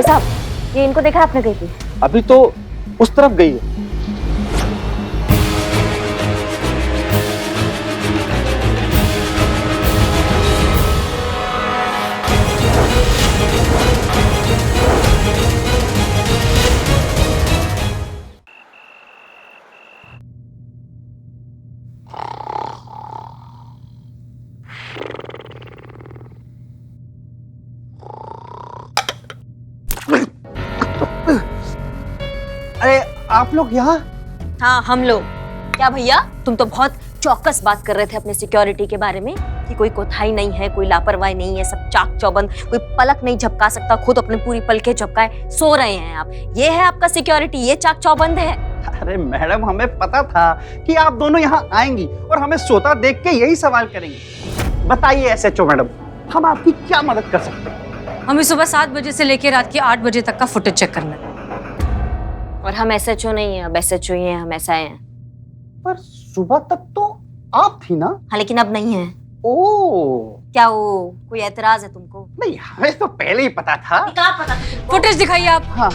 भाई साहब, ये इनको देखा आपने कहीं पे? अभी तो उस तरफ गई है। अरे आप लोग यहाँ? हाँ, हम लोग। क्या भैया, तुम तो बहुत चौकस बात कर रहे थे अपने सिक्योरिटी के बारे में कि कोई कोताही नहीं है, कोई लापरवाही नहीं है, सब चाक चौबंद, कोई पलक नहीं झपका सकता, खुद अपने पूरी पलकें झपकाए सो रहे हैं आप। ये है आपका सिक्योरिटी, ये चाक चौबंद है? अरे मैडम, हमें पता था कि आप दोनों यहाँ आएंगी और हमें सोता देख के यही सवाल करेंगी। बताइए एसएचओ मैडम, हम आपकी क्या मदद कर सकते हैं? हमें सुबह 7 बजे से लेकर रात के 8 बजे तक का फुटेज चेक करना है। और हम एसएचओ नहीं है, अब एसएचओ ही हैं, हम एसआई हैं। पर सुबह तक तो आप थी ना? हाँ, लेकिन अब नहीं है। ओह, क्या वो कोई एतराज है तुमको? नहीं हमें तो पहले ही पता था। क्या पता था तुमको? फुटेज दिखाइए आप। हाँ,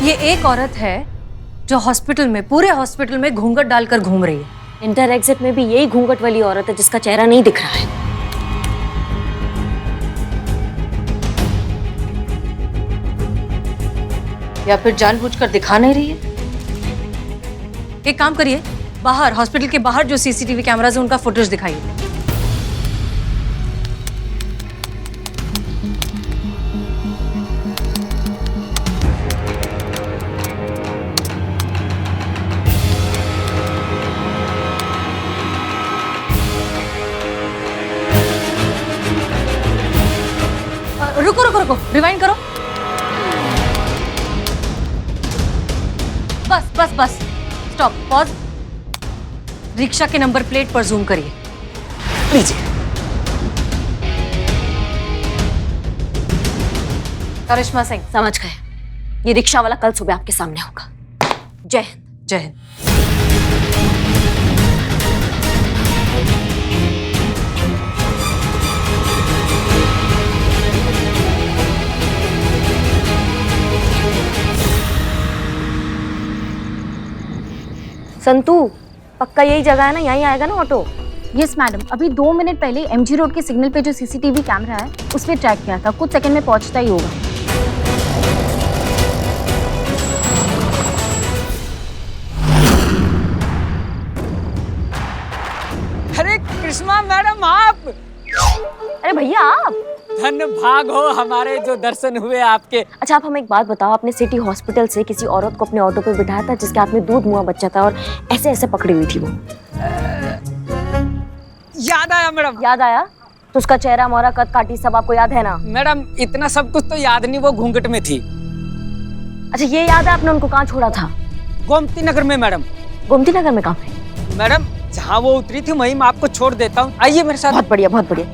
ये एक औरत है जो हॉस्पिटल में, पूरे हॉस्पिटल में घूंघट डालकर घूम रही है। इंटर एग्जिट में भी यही घूंघट वाली औरत है जिसका चेहरा नहीं दिख रहा है। या फिर जानबूझकर दिखा नहीं रही है। एक काम करिए, बाहर, हॉस्पिटल के बाहर जो सीसीटीवी कैमरास है उनका फुटेज दिखाइए। रुको रुको रुको, रिवाइंड करो। बस बस बस, स्टॉप, पॉज। रिक्शा के नंबर प्लेट पर जूम करिए। लीजिए। करिश्मा सिंह। समझ गए, ये रिक्शा वाला कल सुबह आपके सामने होगा। जय हिंद। जय हिंद। संतू, पक्का यही जगह है ना? यहीं आएगा ना ऑटो? यस मैडम, अभी 2 मिनट पहले एमजी रोड के सिग्नल पे जो सीसीटीवी कैमरा है उस पर ट्रैक किया था, कुछ सेकंड में पहुंचता ही होगा। अरे करिश्मा मैडम, आप? अरे भैया आप? धन्य भाग हो हमारे जो दर्शन हुए आपके। अच्छा, आप हमें एक बात बताओ, आपने सिटी हॉस्पिटल से किसी औरत को अपने ऑटो पे बिठाया था जिसके हाथ में दूध मुआ बच्चा था और ऐसे ऐसे पकड़ी हुई थी वो? याद आया मैडम। याद आया? तो उसका चेहरा, मोहरा, कद काठी सब आपको याद है ना? मैडम इतना सब कुछ तो याद नहीं, वो घूंघट में थी। अच्छा, ये याद है आपने उनको कहाँ छोड़ा था? गोमती नगर में मैडम। गोमती नगर में? कहाँ पे? मैडम जहाँ वो उतरी थी वहीं मैं आपको छोड़ देता हूँ, आइए मेरे साथ। बहुत बढ़िया, बहुत बढ़िया।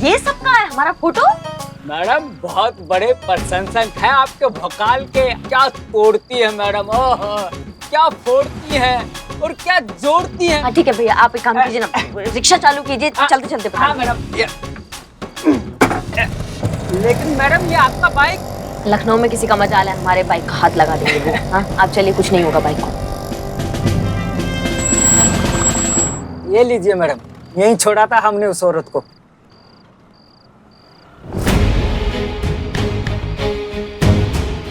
ये सब का है हमारा फोटो? मैडम बहुत बड़े प्रशंसक हैं आपके वोकाल के। क्या तोड़ती है मैडम, ओह क्या फोड़ती है और क्या जोड़ती है। हाँ ठीक है भैया, आप एक काम कीजिए ना, रिक्शा चालू कीजिए, चलते चलते। हाँ मैडम। लेकिन मैडम ये आपका बाइक? लखनऊ में किसी का मजाल है, हमारे बाइक का हाथ लगा देंगे वो। हाँ आप चलिए, कुछ नहीं होगा बाइक को। ये लीजिए मैडम, यहीं छोड़ा था हमने उस औरत को।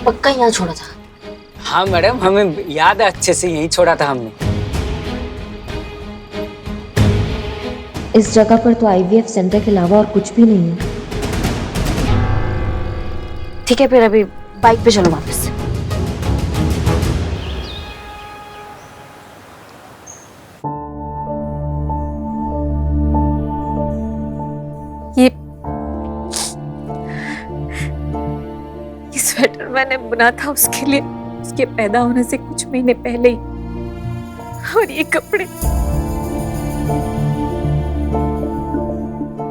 पक्का यहाँ छोड़ा था? हाँ मैडम, हमें याद है अच्छे से, यहीं छोड़ा था हमने। इस जगह पर तो आईवीएफ सेंटर के अलावा और कुछ भी नहीं है। ठीक है, फिर अभी बाइक पे चलो वापस। ये ने बुना था उसके लिए, उसके पैदा होने से कुछ महीने पहले ही। और ये कपड़े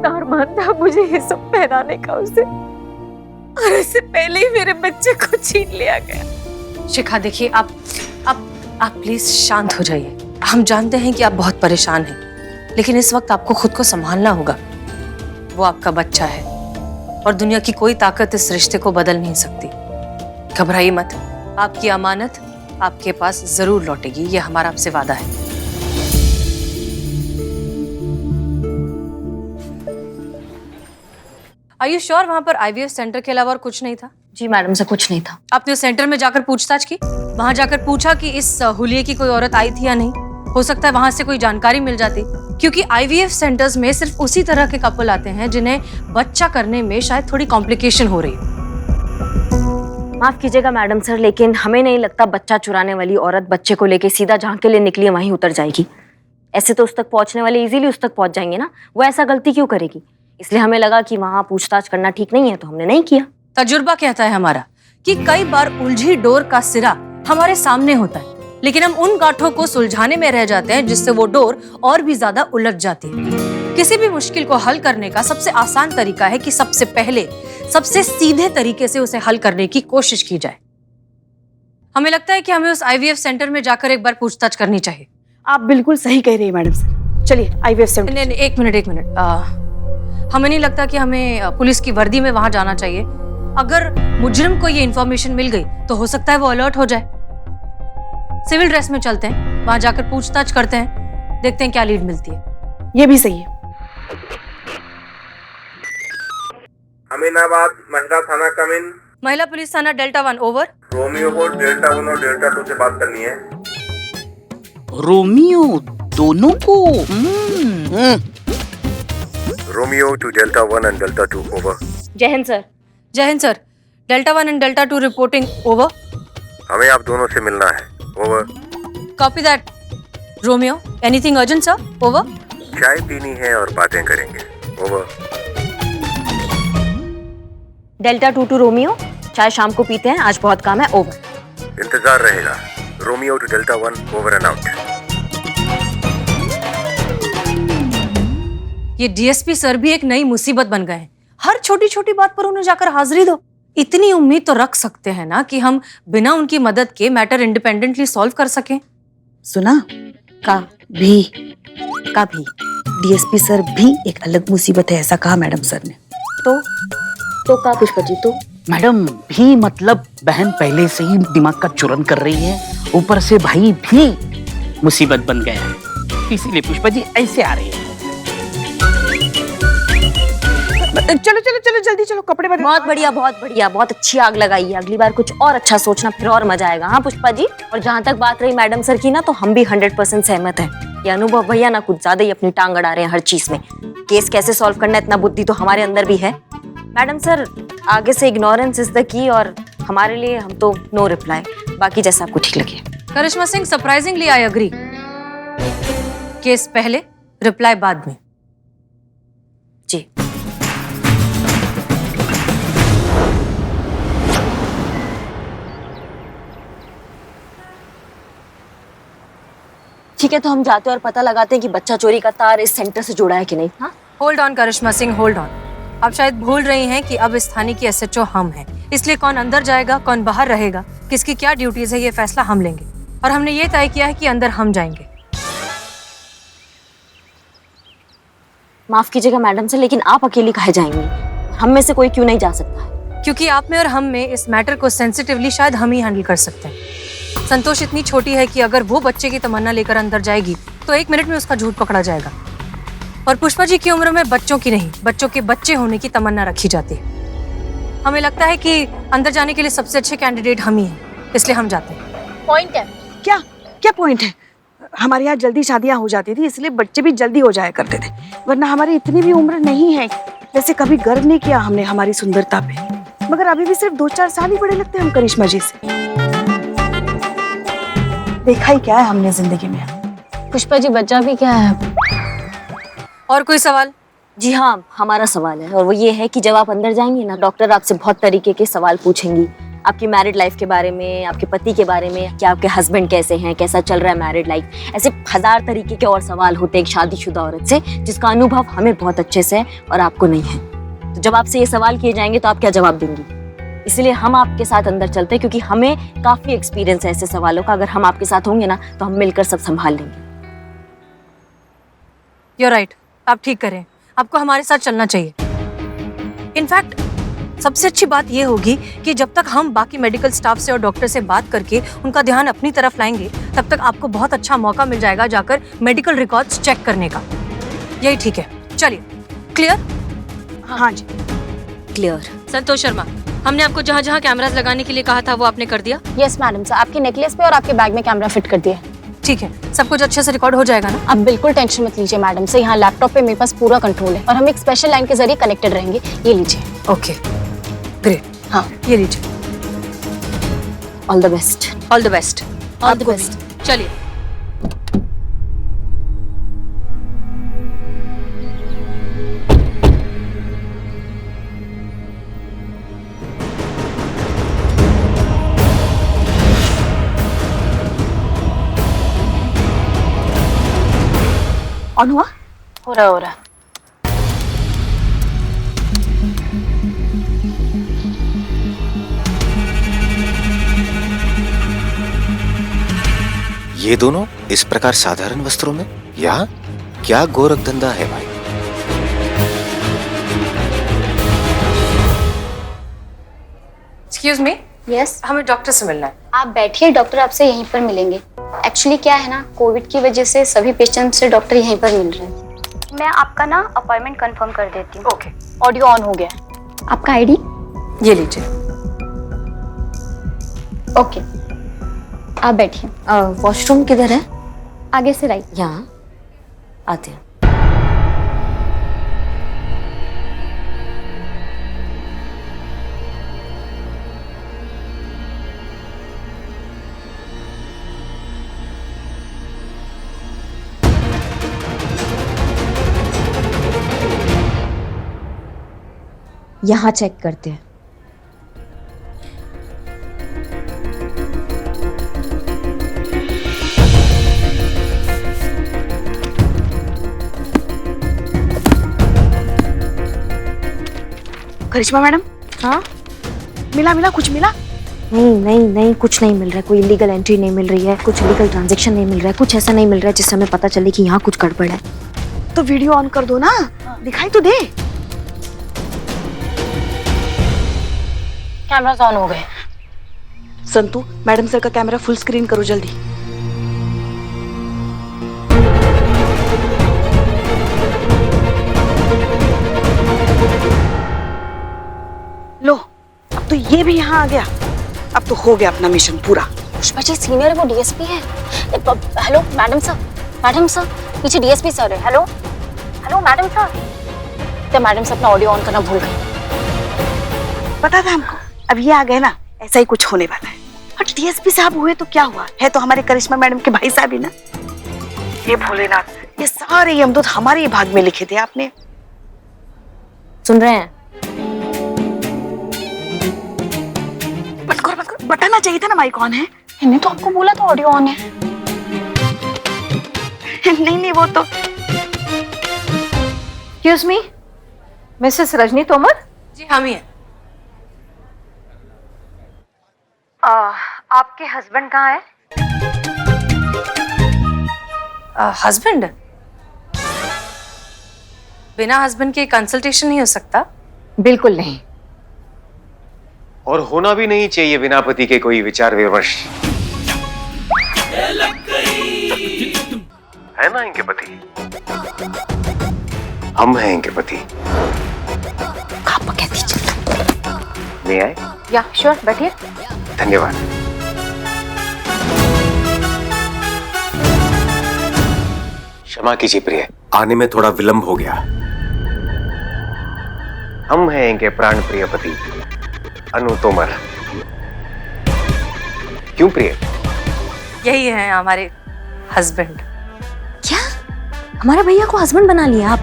अरमान था मुझे ये सब पहनाने का उसे, और इससे पहले ही मेरे बच्चे को छीन लिया गया। शिखा देखिए, आप प्लीज शांत हो जाइए। हम जानते हैं कि आप बहुत परेशान हैं, लेकिन इस वक्त आपको खुद को संभालना होगा। वो आपका बच्चा है और दुनिया की कोई ताकत इस रिश्ते को बदल नहीं सकती। घबराइए मत, आपकी अमानत आपके पास जरूर लौटेगी, ये हमारा आपसे वादा है। Are you sure वहां पर IVF सेंटर के अलावा और कुछ नहीं था? जी मैडम, से कुछ नहीं था। आपने उस सेंटर में जाकर पूछताछ की? वहां जाकर पूछा कि इस हुलिये की कोई औरत आई थी या नहीं? हो सकता है वहां से कोई जानकारी मिल जाती, क्योंकि IVF सेंटर्स में सिर्फ उसी तरह के कपल आते हैं जिन्हें बच्चा करने में शायद थोड़ी कॉम्प्लिकेशन हो रही है। माफ कीजिएगा मैडम सर, लेकिन हमें नहीं लगता बच्चा चुराने वाली औरत बच्चे को लेके सीधा जहाँ के लिए निकली है वहीं उतर जाएगी। ऐसे तो उस तक पहुंचने वाले इजीली उस तक पहुंच जाएंगे ना, वो ऐसा गलती क्यों करेगी? इसलिए हमें लगा कि वहां पूछताछ करना ठीक नहीं है, तो हमने नहीं किया। तजुर्बा कहता है हमारा कि कई बार उलझी डोर का सिरा हमारे सामने होता है, लेकिन हम उन गांठों को सुलझाने में रह जाते हैं जिससे वो डोर और भी ज्यादा उलझ जाती है। किसी भी मुश्किल को हल करने का सबसे आसान तरीका है कि सबसे पहले सबसे सीधे तरीके से उसे हल करने की कोशिश की जाए। हमें लगता है कि हमें उस IVF सेंटर में जाकर एक बार पूछताछ करनी चाहिए। आप बिल्कुल सही कह रही है मैडम सर। चलिए IVF सेंटर। नहीं, एक मिनट। हमें नहीं लगता कि हमें पुलिस की वर्दी में वहां जाना चाहिए। अगर मुजरिम को ये इन्फॉर्मेशन मिल गई तो हो सकता है वो अलर्ट हो जाए। सिविल ड्रेस में चलते हैं, वहां जाकर पूछताछ करते हैं, देखते हैं क्या लीड मिलती है। ये भी सही है। अमीनाबाद महिला थाना कमिन। महिला पुलिस थाना डेल्टा 1 ओवर। रोमियो को डेल्टा 1 और डेल्टा 2 से बात करनी है। रोमियो दोनों को? Romeo to Delta 1 and Delta 2 over. जय हिंद सर। जय हिंद sir. Delta 1 and Delta 2 reporting over. हमें आप दोनों से मिलना है। Over. Copy that Romeo. Anything urgent sir? Over. चाय पीनी है और बातें करेंगे। ओवर। डेल्टा 2 टू रोमियो, चाय शाम को पीते हैं, आज बहुत काम है। ओवर। इंतजार रहेगा। Romeo to Delta 1 over and out. ये DSP सर भी एक नई मुसीबत बन गए हैं। हर छोटी छोटी बात पर उन्हें जाकर हाजिरी दो। इतनी उम्मीद तो रख सकते हैं ना कि हम बिना उनकी मदद के मैटर इंडिपेंडेंटली सॉल्व कर सकें। सुना? का भी DSP सर भी एक अलग मुसीबत है, ऐसा कहा मैडम सर ने। तो का पुष्पा जी? तो मैडम भी मतलब बहन पहले से ही दिमाग का चूरन कर रही है, ऊपर से भाई भी मुसीबत बन गया है, इसीलिए पुष्पा जी ऐसे आ रही है। चलो चलो चलो जल्दी चलो, कपड़े बदलो। बहुत बढ़िया, बहुत अच्छी आग लगाई है। अगली बार कुछ और अच्छा सोचना, फिर और मजा आएगा। हाँ पुष्पा जी। और जहाँ तक बात रही मैडम सर की ना, तो हम भी 100% सहमत हैं। ये अनुभव भैया ना कुछ ज्यादा ही अपनी टांग अड़ा रहे हैं हर चीज में। केस कैसे सॉल्व करना, इतना बुद्धि तो हमारे अंदर भी है। मैडम सर आगे से इग्नोरेंस इज द की, और हमारे लिए हम तो नो रिप्लाई, बाकी जैसा आपको ठीक लगे। Karishma Singh, surprisingly I agree. Case पहले, रिप्लाई बाद में। जी। ठीक है, तो हम जाते हैं और पता लगाते हैं कि बच्चा चोरी का तार इस सेंटर से जुड़ा है कि नहीं। हाँ, hold on Karishma Singh, hold on. आप शायद भूल रही हैं कि अब इस थाने की SHO हम हैं, इसलिए कौन अंदर जाएगा कौन बाहर रहेगा, किसकी क्या ड्यूटीज है, ये फैसला हम लेंगे। और हमने ये तय किया है कि अंदर हम जाएंगे। माफ कीजिएगा मैडम सर, लेकिन आप अकेली काहे जाएंगी? हम में से कोई क्यों नहीं जा सकता है? क्योंकि आप में और हम में इस मैटर को सेंसिटिवली शायद हम ही हैंडल कर सकते हैं। संतोष इतनी छोटी है कि अगर वो बच्चे की तमन्ना लेकर अंदर जाएगी तो 1 मिनट में उसका झूठ पकड़ा जाएगा। और पुष्पा जी की उम्र में बच्चों की नहीं, बच्चों के बच्चे होने की तमन्ना रखी जाती है। हमें लगता है कि अंदर जाने के लिए सबसे अच्छे कैंडिडेट हम ही हैं, इसलिए हम जाते हैं। पॉइंट है। क्या क्या पॉइंट है? हमारे यहाँ जल्दी शादियाँ हो जाती थी, इसलिए बच्चे भी जल्दी हो जाया करते थे, वरना हमारी इतनी भी उम्र नहीं है। वैसे कभी गर्व नहीं किया हमने हमारी सुंदरता पे, मगर अभी भी सिर्फ 2-4 साल ही बड़े लगते हैं हम करिश्मा जी से। देखा ही क्या है हमने जिंदगी में। पुष्पा जी बच्चा भी क्या है? और कोई सवाल? जी हाँ, हमारा सवाल है, और वो ये है कि जब आप अंदर जाएंगे ना, डॉक्टर आपसे बहुत तरीके के सवाल पूछेंगी। आपकी मैरिड लाइफ के बारे में, आपके पति के बारे में, कि आपके हस्बैंड कैसे हैं, कैसा चल रहा है मैरिड लाइफ। ऐसे 1000 तरीके के और सवाल होते हैं एक शादीशुदा औरत से, जिसका अनुभव हमें बहुत अच्छे से है और आपको नहीं है। तो जब आपसे ये सवाल किए जाएंगे तो आप क्या जवाब देंगी? इसलिए हम आपके साथ अंदर चलते हैं, क्योंकि हमें काफी एक्सपीरियंस है ऐसे सवालों का। अगर हम आपके साथ होंगे ना तो हम मिलकर सब संभाल लेंगे। You're right, आप ठीक करें, आपको हमारे साथ चलना चाहिए। इनफैक्ट सबसे अच्छी बात ये होगी कि जब तक हम बाकी मेडिकल स्टाफ से और डॉक्टर से बात करके उनका ध्यान अपनी तरफ लाएंगे, तब तक आपको बहुत अच्छा मौका मिल जाएगा जाकर मेडिकल रिकॉर्ड्स चेक करने का। यही ठीक है, चलिए। क्लियर? हाँ जी। क्लियर। संतोष शर्मा, हमने आपको जहाँ जहाँ कैमरास लगाने के लिए कहा था वो आपने कर दिया? यस मैडम सर, आपके नेकलेस पे और आपके बैग में कैमरा फिट कर दिया। ठीक है, सब कुछ अच्छे से रिकॉर्ड हो जाएगा ना? आप बिल्कुल टेंशन मत लीजिए मैडम सर, यहाँ लैपटॉप पे मेरे पास पूरा कंट्रोल है और हम एक स्पेशल लाइन के जरिए कनेक्टेड रहेंगे। ये लीजिए। Okay, great. हाँ, ये लीजिए। All the best. All the best. All the best. चलिए। ऑन हुआ? हो रहा। ये दोनों इस प्रकार साधारण वस्त्रों में यहाँ क्या गोरख धंधा है भाई? एक्सक्यूज मी, यस, हमें डॉक्टर से मिलना है। आप बैठिए, डॉक्टर आपसे यहीं पर मिलेंगे। एक्चुअली क्या है ना, कोविड की वजह से सभी पेशेंट से डॉक्टर यहीं पर मिल रहे हैं। मैं आपका ना अपॉइंटमेंट कंफर्म कर देती हूँ। ओके। ऑडियो ऑन हो गया। आपका आईडी? ये लीजिए। ओके, आप बैठिए। वॉशरूम किधर है? आगे से राइट। यहाँ आते हैं। यहाँ चेक करते हैं। करिश्मा मैडम, हाँ, मिला कुछ मिला? नहीं, कुछ नहीं मिल रहा है। कोई इलीगल एंट्री नहीं मिल रही है, कुछ इलीगल ट्रांजैक्शन नहीं मिल रहा है, कुछ ऐसा नहीं मिल रहा है जिससे हमें पता चले कि यहाँ कुछ गड़बड़ है। तो वीडियो ऑन कर दो ना, दिखाई तो दे। कैमरास ऑन हो गए। संतू, मैडम सर का कैमरा फुल स्क्रीन करो जल्दी। लो, अब तो ये भी यहाँ आ गया। अब तो हो गया अपना मिशन पूरा। पुष्पा जी सीनियर है, वो डीएसपी है। हेलो मैडम सर, पीछे डीएसपी सर है। Hello madam sir. तो मैडम सर अपना ऑडियो ऑन करना भूल गए। पता था हमको, अब ये आ गए ना, ऐसा ही कुछ होने वाला है। और डीएसपी साहब हुए तो क्या हुआ, है तो हमारे करिश्मा मैडम के भाई साहब ही ना। ये भोलेनाथ, ये सारे यमदूत हमारे ही भाग में लिखे थे आपने। सुन रहे हैं? बंद करो, बताना चाहिए था ना माइक ऑन है। मैंने तो आपको बोला था ऑडियो ऑन है। नहीं, वो तो। Excuse me, missus Rajni Tomar? जी हम ही हैं। आपके हस्बैंड कहाँ है? हस्बैंड? बिना हस्बैंड के कंसल्टेशन नहीं हो सकता। बिल्कुल नहीं। और होना भी नहीं चाहिए बिना पति के कोई विचार विमर्श। है ना इनके पति? हम हैं इनके पति। आप कह दीजिए। ले आए? या श्योर, बैठिए। धन्यवाद। क्षमा कीजिए प्रिय, आने में थोड़ा विलंब हो गया। हम हैं इनके प्राण प्रिय पति अनु तोमर। क्यों प्रिय? यही है हमारे हस्बैंड। क्या हमारे भैया को हस्बैंड बना लिया आप?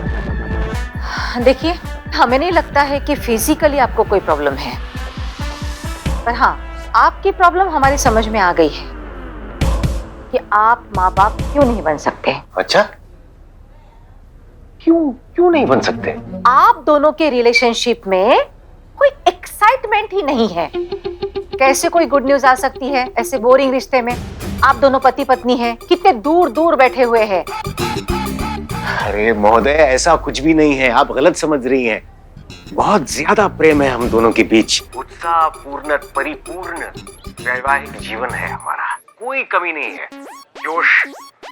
देखिए, हमें नहीं लगता है कि फिजिकली आपको कोई प्रॉब्लम है, पर हाँ आपकी प्रॉब्लम हमारी समझ में आ गई है कि आप माँ बाप क्यों नहीं बन सकते। अच्छा, क्यों नहीं बन सकते? आप दोनों के रिलेशनशिप में कोई एक्साइटमेंट ही नहीं है। कैसे कोई गुड न्यूज आ सकती है ऐसे बोरिंग रिश्ते में? आप दोनों पति पत्नी हैं, कितने दूर दूर बैठे हुए हैं। अरे महोदय, ऐसा कुछ भी नहीं है, आप गलत समझ रही हैं। बहुत ज्यादा प्रेम है हम दोनों के बीच। उत्साहपूर्ण परिपूर्ण वैवाहिक जीवन है हमारा, कोई कमी नहीं है। जोश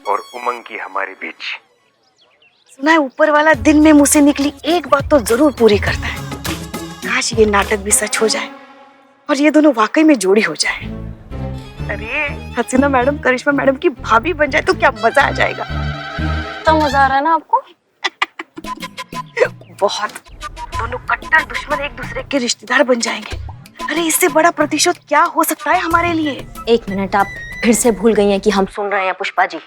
और उमंग की हमारे बीच। सुना है ऊपर वाला दिन में मुंह से निकली एक बात तो जरूर पूरी करता है। काश ये नाटक भी सच हो जाए और ये दोनों वाकई में जोड़ी हो जाए। अरे हसीना मैडम करिश्मा मैडम की भाभी बन जाए तो क्या मजा आ जाएगा। तो मजा आ रहा है ना आपको? बहुत। दोनों कट्टर दुश्मन एक दूसरे के रिश्तेदार बन जाएंगे। अरे इससे बड़ा प्रतिशोध क्या हो सकता है हमारे लिए। एक मिनट, आप फिर से भूल गई हैं कि हम सुन रहे हैं पुष्पा जी।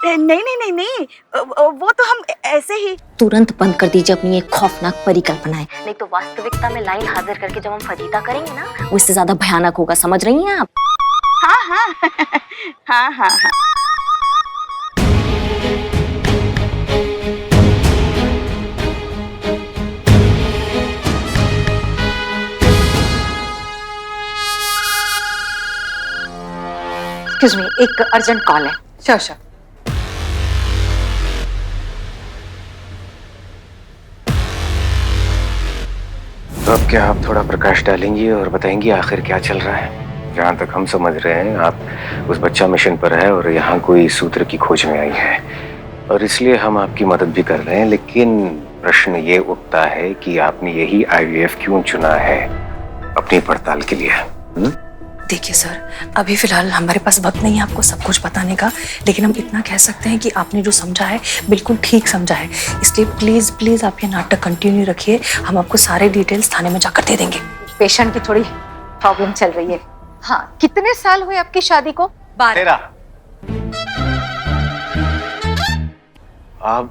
नहीं, वो तो हम ऐसे ही। तुरंत बंद कर दीजिए अपनी ये खौफनाक परिकल्पनाएं, नहीं तो वास्तविकता में लाइन हाजिर करके जब हम फजीता करेंगे ना, वो इससे ज्यादा भयानक होगा। समझ रही हैं आप? हाँ। एक्सक्यूज मी, एक अर्जेंट कॉल है। श्योर। तो अब क्या आप थोड़ा प्रकाश डालेंगी और बताएंगी आखिर क्या चल रहा है? जहाँ तक हम समझ रहे हैं, आप उस बच्चा मिशन पर है और यहाँ कोई सूत्र की खोज में आई है, और इसलिए हम आपकी मदद भी कर रहे हैं। लेकिन प्रश्न ये उठता है कि आपने यही IVF क्यों चुना है अपनी पड़ताल के लिए? देखिए सर, अभी फिलहाल हमारे पास वक्त नहीं है आपको सब कुछ बताने का, लेकिन हम इतना कह सकते हैं कि आपने जो समझा है बिल्कुल ठीक समझा है। इसलिए प्लीज प्लीज आप ये नाटक कंटिन्यू रखिए, हम आपको सारे डिटेल्स थाने में जाकर दे देंगे। पेशेंट की थोड़ी प्रॉब्लम चल रही है। हाँ, कितने साल हुए आपकी शादी को? 13।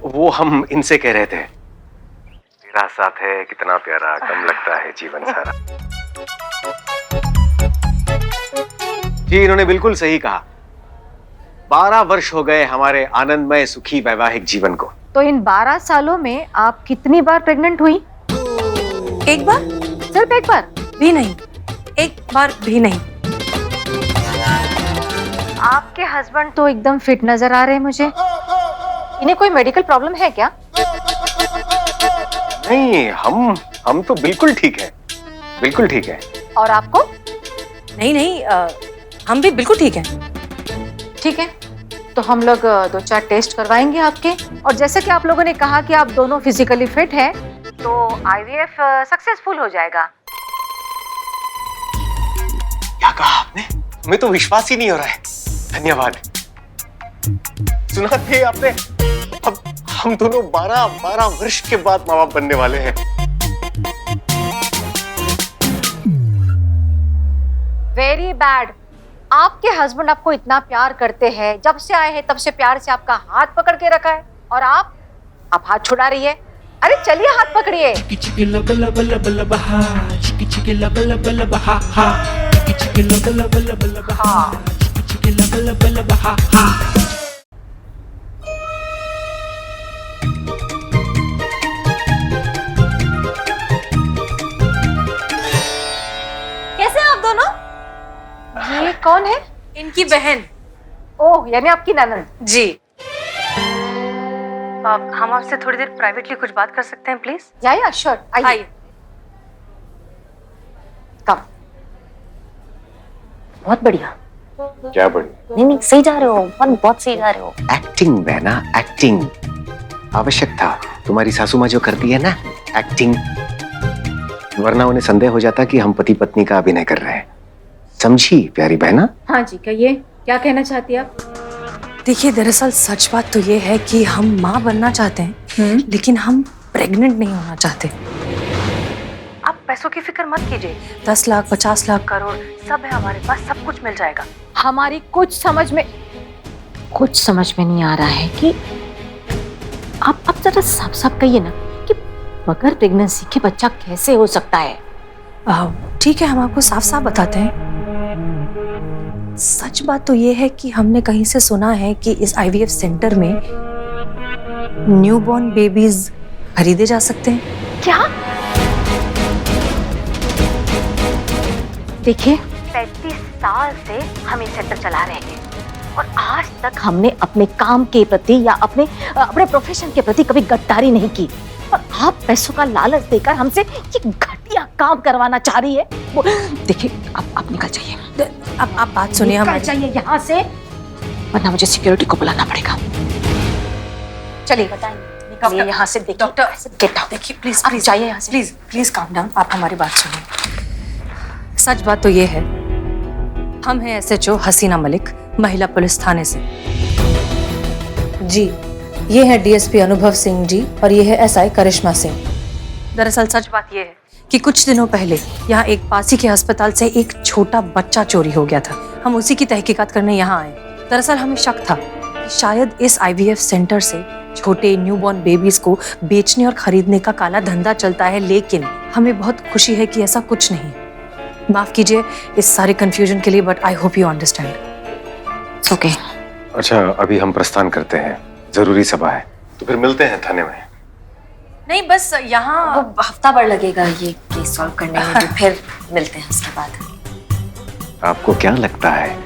वो हम इनसे कह रहे थे, तेरा साथ है कितना प्यारा, कम लगता है जीवन सारा। जी, इन्होंने बिल्कुल सही कहा। 12 वर्ष हो गए हमारे आनंदमय सुखी वैवाहिक जीवन को। तो इन 12 सालों में आप कितनी बार प्रेग्नेंट हुई? एक बार? सिर्फ एक बार भी नहीं, एक बार भी नहीं। आपके हस्बैंड तो एकदम फिट नजर आ रहे हैं मुझे। इन्हें कोई मेडिकल प्रॉब्लम है क्या? नहीं, हम तो बिल्कुल ठीक है, बिल्कुल ठीक है। और आपको? नहीं, हम भी बिल्कुल ठीक हैं। ठीक है, तो हम लोग 2-4 टेस्ट करवाएंगे आपके, और जैसे कि आप लोगों ने कहा कि आप दोनों फिजिकली फिट हैं, तो IVF सक्सेसफुल हो जाएगा। क्या कहा आपने? हमें तो विश्वास ही नहीं हो रहा है। धन्यवाद। सुना थे आपने? अब हम दोनों 12 वर्ष के बाद माँ बाप बनने वाले हैं। Very bad. आपके हस्बैंड आपको इतना प्यार करते हैं, जब से आए हैं तब से प्यार से आपका हाथ पकड़ के रखा है, और आप हाथ छुड़ा रही है। अरे चलिए, हाथ पकड़िए। कैसे हैं आप दोनों? ये कौन है? इनकी बहन। ओह, यानी आपकी ननद। जी। हम आपसे थोड़ी देर प्राइवेटली कुछ बात कर सकते हैं प्लीज? या श्योर, आइए। कम। बहुत बढ़िया। क्या बढ़िया? नहीं, सही जा रहे हो, बहुत सही जा रहे हो। एक्टिंग बहना, एक्टिंग आवश्यक था। तुम्हारी सासू माँ जो करती है ना, एक्टिंग, वरना उन्हें संदेह हो जाता कि हम पति पत्नी का अभिनय कर रहे हैं। समझी प्यारी बहना? हाँ जी, कहिए, क्या कहना चाहती है आप? देखिए, दरअसल सच बात तो ये है कि हम माँ बनना चाहते हैं, लेकिन हम प्रेग्नेंट नहीं होना चाहते। आप पैसों की फिक्र मत कीजिए, 10 लाख 50 लाख करोड़ सब है हमारे पास, सब कुछ मिल जाएगा। हमारी कुछ समझ में नहीं आ रहा है कि आप जरा साफ साफ कहिए ना कि बगैर प्रेगनेंसी के बच्चा कैसे हो सकता है। ठीक है, हम आपको साफ साफ बताते हैं। सच बात तो ये है कि हमने कहीं से सुना है कि इस आईवीएफ सेंटर में न्यूबॉर्न बेबीज खरीदे जा सकते हैं। क्या? देखिए 35 साल से हम ये सेंटर चला रहे हैं और आज तक हमने अपने काम के प्रति या अपने प्रोफेशन के प्रति कभी गद्दारी नहीं की, और आप पैसों का लालच देकर हमसे ये घटिया काम करवाना चाह रही है। देखिए आप निकल जाइए। आप बात सुनिए निकल हमारी। जाइए यहाँ से, वरना मुझे सिक्योरिटी को बुलाना पड़ेगा। चलिए निकलिए यहाँ से। देखिए डॉक्टर, गेट आउट। देखिए प्लीज आप प्लीज जाइए यहाँ से। Please calm down. आप हमारी बात सुनिए। सच बात तो ये है, हम हैं एसएचओ हसीना मलिक, महिला पुलिस थाने से। जी, ये है डीएसपी अनुभव सिंह जी और ये है एसआई करिश्मा सिंह। दरअसल सच बात ये है कि कुछ दिनों पहले यहाँ एक पासी के अस्पताल से एक छोटा बच्चा चोरी हो गया था। हम उसी की तहकीकात करने यहाँ आए। दरअसल हमें शक था कि शायद इस आईवीएफ सेंटर से छोटे न्यूबॉर्न बेबीज को बेचने और खरीदने का काला धंधा चलता है, लेकिन हमें बहुत खुशी है कि ऐसा कुछ नहीं। माफ कीजिए इस सारे कंफ्यूजन के लिए, but I hope you understand. Okay. अच्छा, अभी हम प्रस्थान करते हैं, जरूरी सभा है, तो फिर मिलते हैं थाने में। नहीं, बस यहाँ वो हफ्ता भर लगेगा ये केस सॉल्व करने में, तो फिर मिलते हैं उसके बाद। आपको क्या लगता है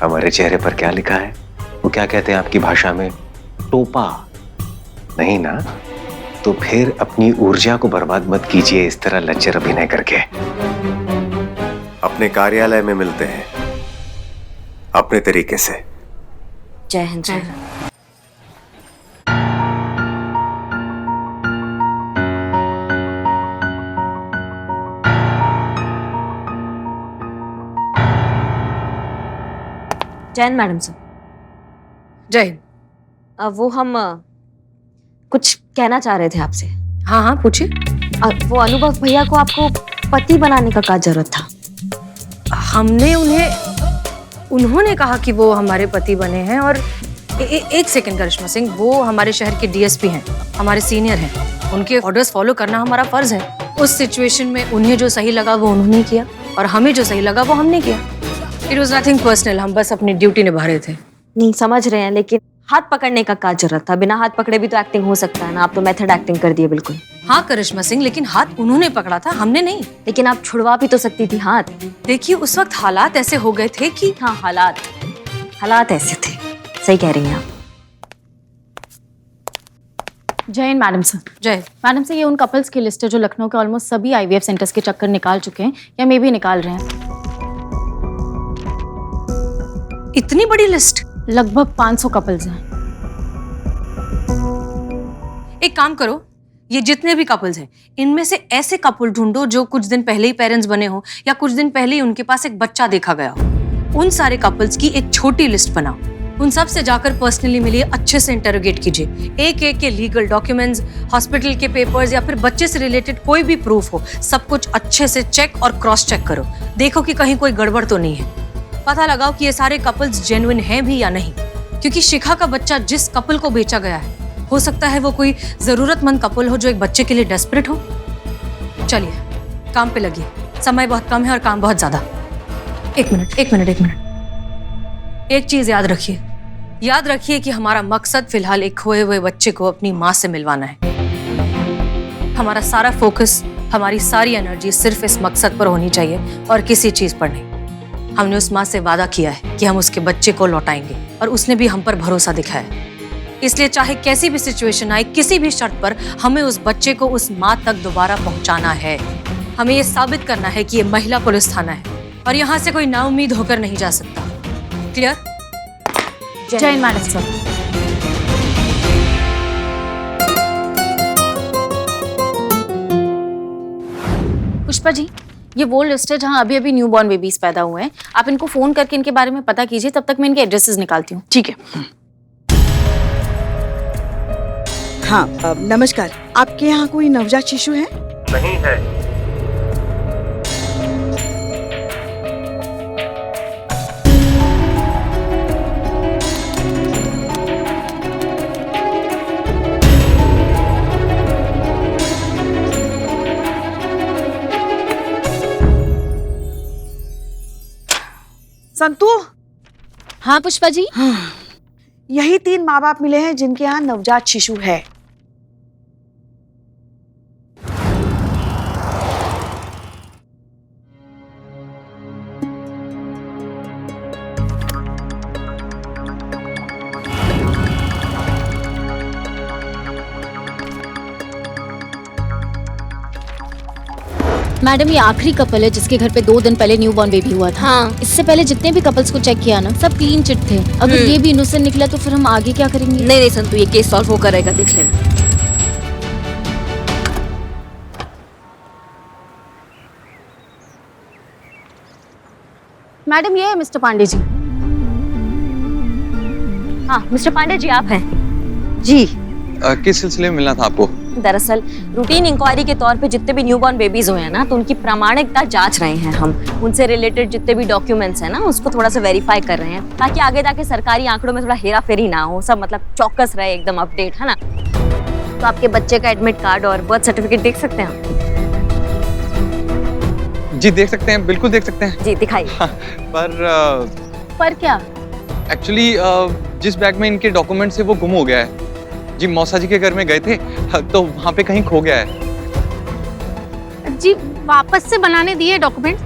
हमारे चेहरे पर क्या लिखा है? वो क्या कहते हैं आपकी भाषा में? टोपा नहीं ना? तो फिर अपनी ऊर्जा को बर्बाद मत कीजिए इस तरह लच्चर अभिनय करके। अपने कार्यालय में मिलते हैं अपने तरीके से। जय हिंद। जय हिंद। जय हिंद मैडम सर। जय हिंद। वो हम कुछ कहना चाह रहे थे आपसे। हाँ हाँ पूछिए। वो अनुभव भैया को आपको पति बनाने का क्या जरूरत था? हमने उन्होंने कहा कि वो हमारे पति बने हैं। और एक सेकंड करिश्मा सिंह, वो हमारे शहर के डीएसपी हैं, हमारे सीनियर हैं। उनके ऑर्डर्स फॉलो करना हमारा फर्ज है। उस सिचुएशन में उन्हें जो सही लगा वो उन्होंने किया और हमें जो सही लगा वो हमने किया। इट वॉज नथिंग पर्सनल, हम बस अपनी ड्यूटी निभा रहे थे। नहीं समझ रहे हैं, लेकिन हाथ पकड़ने का क्या जरूरत था? बिना हाथ पकड़े भी तो एक्टिंग हो सकता है ना। आप तो मेथड एक्टिंग कर दिए बिल्कुल। हाँ करिश्मा सिंह, लेकिन हाथ उन्होंने पकड़ा था, हमने नहीं। लेकिन आप छुड़वा भी तो सकती थी हाथ। देखिए उस वक्त हालात ऐसे हो गए थे कि हाँ, हालात ऐसे थे। सही कह रही हैं आप। जय हिंद मैडम सर। जय। मैडम सर, ये उन कपल्स की लिस्ट है जो लखनऊ के ऑलमोस्ट सभी आईवीएफ सेंटर्स के चक्कर निकाल चुके हैं या मे भी निकाल रहे हैं। इतनी बड़ी लिस्ट? लगभग 500 कपल्स हैं। एक काम करो, ये जितने भी कपल्स हैं इनमें से ऐसे कपल ढूंढो जो कुछ दिन पहले ही पेरेंट्स बने हो या कुछ दिन पहले ही उनके पास एक बच्चा देखा गया हो। उन सारे कपल्स की एक छोटी लिस्ट बनाओ। उन सब से जाकर पर्सनली मिलिए, अच्छे से इंटरोगेट कीजिए। एक एक के लीगल डॉक्यूमेंट्स, हॉस्पिटल के पेपर्स या फिर बच्चे से रिलेटेड कोई भी प्रूफ हो, सब कुछ अच्छे से चेक और क्रॉस चेक करो। देखो कि कहीं कोई गड़बड़ तो नहीं है। पता लगाओ कि ये सारे कपल्स जेन्युइन हैं भी या नहीं, क्योंकि शिखा का बच्चा जिस कपल को बेचा गया है हो सकता है वो कोई जरूरतमंद कपल हो जो एक बच्चे के लिए डेस्परेट हो। चलिए काम पे लगिए, समय बहुत कम है और काम बहुत ज्यादा। एक मिनट। एक चीज याद रखिए कि हमारा मकसद फिलहाल एक खोए हुए बच्चे को अपनी माँ से मिलवाना है। हमारा सारा फोकस, हमारी सारी एनर्जी सिर्फ इस मकसद पर होनी चाहिए और किसी चीज पर नहीं। हमने उस माँ से वादा किया है कि हम उसके बच्चे को लौटाएंगे और उसने भी हम पर भरोसा दिखाया। इसलिए चाहे कैसी भी सिचुएशन आए, किसी भी शर्त पर हमें उस बच्चे को उस माँ तक दोबारा पहुंचाना है। हमें ये साबित करना है कि ये महिला पुलिस थाना है और यहाँ से कोई नाउम्मीद होकर नहीं जा सकता। क्लियर? जय हिंद मैडम सर। पुष्पा जी, ये वो लिस्ट है जहाँ अभी अभी न्यूबॉर्न बेबीज पैदा हुए हैं। आप इनको फोन करके इनके बारे में पता कीजिए, तब तक मैं इनके एड्रेसेस निकालती हूँ। ठीक है। हाँ नमस्कार, आपके यहाँ कोई नवजात शिशु है? नहीं है। संतू, हाँ पुष्पा जी। यही 3 माँ बाप मिले हैं जिनके यहाँ नवजात शिशु है। मैडम ये आखिरी कपल है जिसके घर पे 2 दिन पहले न्यू बॉर्न बेबी हुआ था। हाँ। इससे पहले जितने भी कपल्स को चेक किया ना, सब क्लीन चिट थे। अगर ये भी इनोसेंट निकला तो फिर हम आगे क्या करेंगे? नहीं नहीं संतू, ये केस सॉल्व हो करेगा, देख लेना। मैडम ये है मिस्टर पांडे जी। हाँ मिस्टर पांडे जी, आप हैं? जी। किस सिलसिले में मिलना था आपको? दरअसल रूटीन इंक्वायरी के तौर पे जितने भी न्यूबॉर्न बेबीज हुए हैं ना, तो उनकी प्रामाणिकता जांच रहे हैं हम। उनसे रिलेटेड जितने भी डॉक्यूमेंट्स हैं ना, उसको थोड़ा सा वेरीफाई कर रहे हैं, ताकि आगे जाके सरकारी आंकड़ों में थोड़ा हेरा फेरी ना हो, सब मतलब चौकस रहे, एकदम अपडेट, है ना। तो आपके बच्चे का एडमिट कार्ड और बर्थ सर्टिफिकेट देख सकते हैं हम? जी देख सकते हैं, बिल्कुल देख सकते हैं। जी दिखाइए। पर क्या? एक्चुअली जिस बैग में इनके डॉक्यूमेंट्स है वो गुम हो गया है। जी मौसा जी के घर में गए थे तो वहाँ पे कहीं खो गया है। जी वापस से बनाने दिए डॉक्यूमेंट,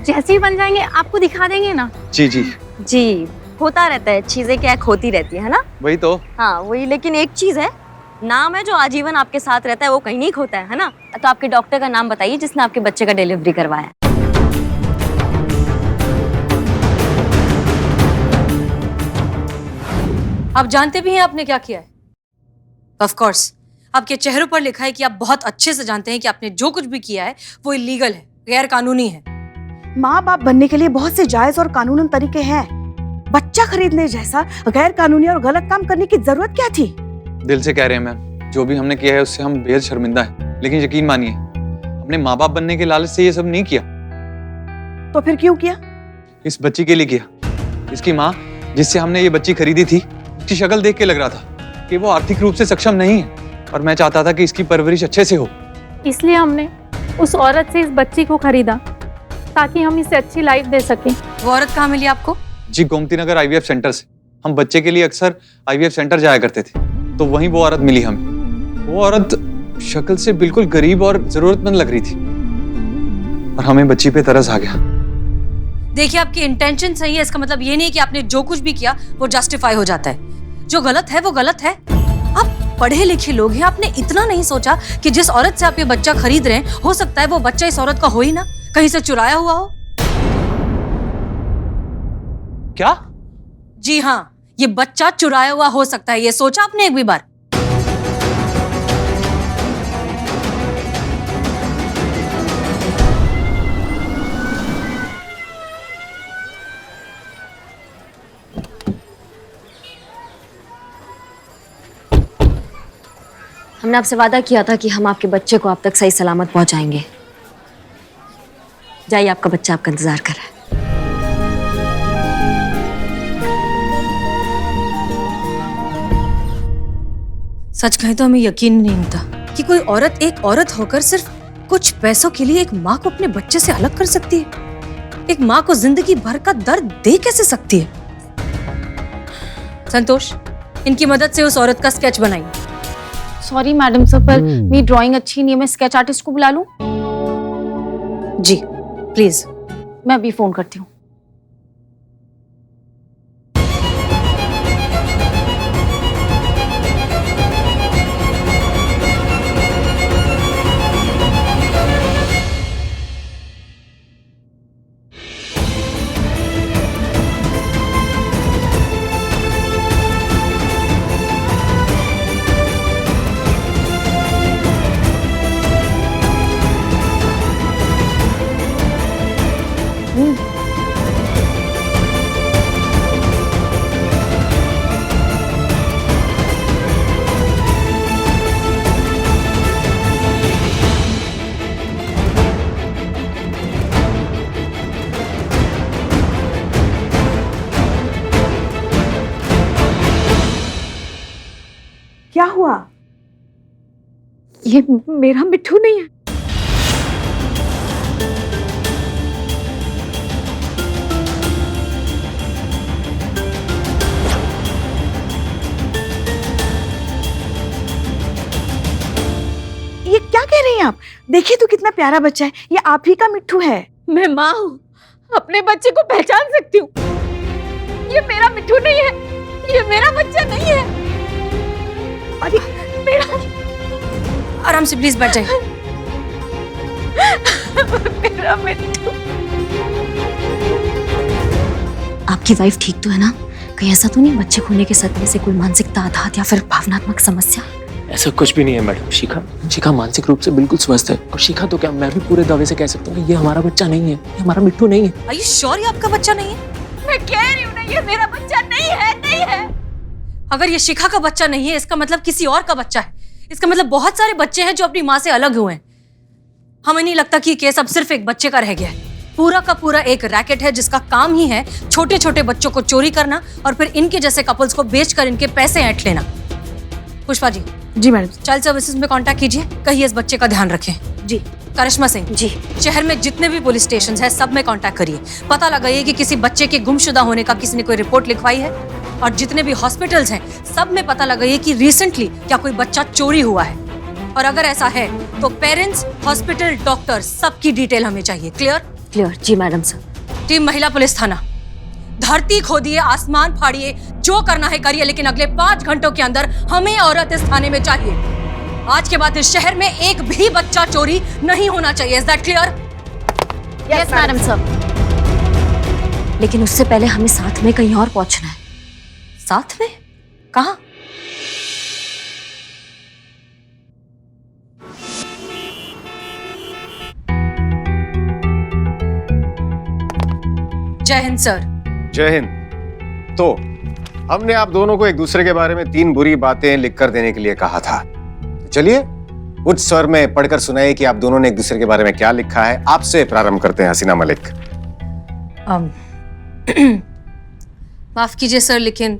जैसे ही बन जाएंगे आपको दिखा देंगे ना। जी जी जी होता रहता है, चीजें क्या खोती रहती है ना। वही तो। हाँ वही, लेकिन एक चीज है, नाम है जो आजीवन आपके साथ रहता है, वो कहीं नहीं खोता है ना। तो आपके डॉक्टर का नाम बताइए जिसने आपके बच्चे का डिलीवरी करवाया। आप जानते भी हैं आपने क्या किया है? ऑफ कोर्स आपके चेहरों पर लिखा है कि आप बहुत अच्छे से जानते हैं कि आपने जो कुछ भी किया है वो इलीगल है, गैर कानूनी है। माँ बाप बनने के लिए बहुत से जायज और कानूनन तरीके हैं। बच्चा खरीदने जैसा गैर कानूनी और गलत काम करने की जरूरत क्या थी? दिल से कह रहे हैं मैम, जो भी हमने किया है उससे हम बेहद शर्मिंदा हैं। लेकिन यकीन मानिए, हमने माँ बाप बनने के लालच से ये सब नहीं किया। तो फिर क्यों किया? इस बच्ची के लिए किया। इसकी माँ जिससे हमने ये बच्ची खरीदी थी, उसकी शक्ल देख के लग रहा था कि वो आर्थिक रूप से सक्षम नहीं है, और मैं चाहता था कि इसकी परवरिश अच्छे से हो। इसलिए हमने उस औरत से इस बच्ची को खरीदा ताकि हम इसे अच्छी लाइफ दे सकें। वो औरत कहाँ मिली आपको? जी गोमती नगर IVF सेंटर से। हम बच्चे के लिए अक्सर IVF सेंटर जाया करते थे, तो वहीं वो औरत मिली हमें। वो औरत शक्ल से बिल्कुल गरीब और जरूरतमंद लग रही थी, और हमें बच्ची पे तरस आ गया। देखिए आपकी इंटेंशन सही है, इसका मतलब ये नहीं कि आपने जो कुछ भी किया वो जस्टिफाई हो जाता है। जो गलत है वो गलत है। आप पढ़े लिखे लोग हैं, आपने इतना नहीं सोचा कि जिस औरत से आप ये बच्चा खरीद रहे हैं, हो सकता है वो बच्चा इस औरत का हो ही ना, कहीं से चुराया हुआ हो। क्या? जी हाँ, ये बच्चा चुराया हुआ हो सकता है, ये सोचा आपने एक भी बार? हमने आपसे वादा किया था कि हम आपके बच्चे को आप तक सही सलामत पहुंचाएंगे। जाइए, आपका बच्चा आपका इंतजार कर रहा है। सच कहें तो हमें यकीन नहीं होता कि कोई औरत एक औरत होकर सिर्फ कुछ पैसों के लिए एक माँ को अपने बच्चे से अलग कर सकती है। एक माँ को जिंदगी भर का दर्द दे कैसे सकती है? संतोष, इनकी मदद से उस औरत का स्केच बनाइए। सॉरी मैडम सर, पर मेरी ड्राइंग अच्छी नहीं है, मैं स्केच आर्टिस्ट को बुला लूं? जी प्लीज। मैं अभी फोन करती हूँ। क्या हुआ? ये मेरा मिट्ठू नहीं है। नहीं आप? देखिए तो कितना प्यारा बच्चा है, ये आप ही का मिट्ठू है। मैं माँ हूँ, अपने बच्चे को पहचान सकती हूँ। ये मेरा मिट्ठू नहीं है, ये मेरा बच्चा नहीं है। अरे मेरा, आराम से प्लीज बैठ जाइए। मेरा मिट्ठू। आपकी वाइफ ठीक तो है ना? कहीं ऐसा तो नहीं बच्चे खोने के सदमे से कोई मानसिक आघात या फिर भावनात्मक समस्या? ऐसा कुछ भी नहीं है मैडम। शिखा मानसिक रूप से बिल्कुल स्वस्थ है। और शिखा तो क्या, मैं भी पूरे दावे से कह सकता हूँ कि ये हमारा बच्चा नहीं है, ये हमारा मिट्ठू नहीं है। Are you sure ये आपका बच्चा नहीं है? मैं कह रही हूँ ना, ये मेरा बच्चा नहीं है, नहीं है। अगर ये शिखा का बच्चा नहीं है, इसका मतलब किसी और का बच्चा है। इसका मतलब बहुत सारे बच्चे हैं जो अपनी माँ से अलग हुए हैं। हमें नहीं लगता कि ये केस अब सिर्फ एक बच्चे का रह गया है। पूरा का पूरा एक रैकेट है जिसका काम ही है छोटे छोटे बच्चों को चोरी करना और फिर इनके जैसे कपल्स को बेचकर इनके पैसे ऐंठ लेना। पुष्पा जी। जी मैडम। चाइल्ड सर्विसेज में कांटेक्ट कीजिए, कहिए इस बच्चे का ध्यान रखें। जी। करिश्मा सिंह जी। शहर में जितने भी पुलिस स्टेशन है सब में कांटेक्ट करिए, पता लगाइए कि किसी बच्चे के गुमशुदा होने का किसी ने कोई रिपोर्ट लिखवाई है। और जितने भी हॉस्पिटल्स हैं सब में पता लगाइए कि रिसेंटली क्या कोई बच्चा चोरी हुआ है। और अगर ऐसा है तो पेरेंट्स, हॉस्पिटल, डॉक्टर सबकी डिटेल हमें चाहिए। क्लियर? क्लियर। जी मैडम सर। टीम महिला पुलिस थाना, धरती खोदिए, आसमान फाड़िए, जो करना है करिए, लेकिन अगले 5 घंटों के अंदर हमें औरत इस थाने में चाहिए। आज के बाद इस शहर में एक भी बच्चा चोरी नहीं होना चाहिए। Is that clear? Yes madam sir. लेकिन उससे पहले हमें साथ में कहीं और पहुंचना है। साथ में? कहां? जय हिंद सर। जय हिंद। तो हमने आप दोनों को एक दूसरे के बारे में 3 बुरी बातें लिखकर देने के लिए कहा था। चलिए उच्च स्वर में पढ़कर सुनाइए कि आप दोनों ने एक दूसरे के बारे में क्या लिखा है। आपसे प्रारंभ करते हैं हसीना मलिक। माफ कीजिए सर, लेकिन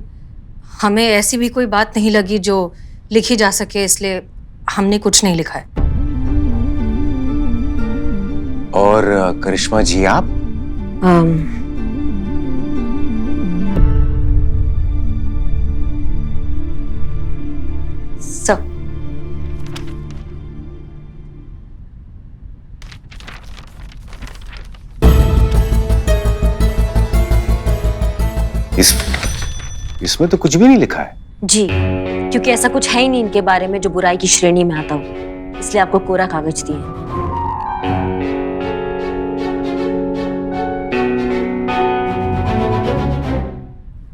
हमें ऐसी भी कोई बात नहीं लगी जो लिखी जा सके, इसलिए हमने कुछ नहीं लिखा है। और करिश्मा जी आप? सब इसमें तो कुछ भी नहीं लिखा है। जी, क्योंकि ऐसा कुछ है ही नहीं इनके बारे में जो बुराई की श्रेणी में आता हो, इसलिए आपको कोरा कागज दिए।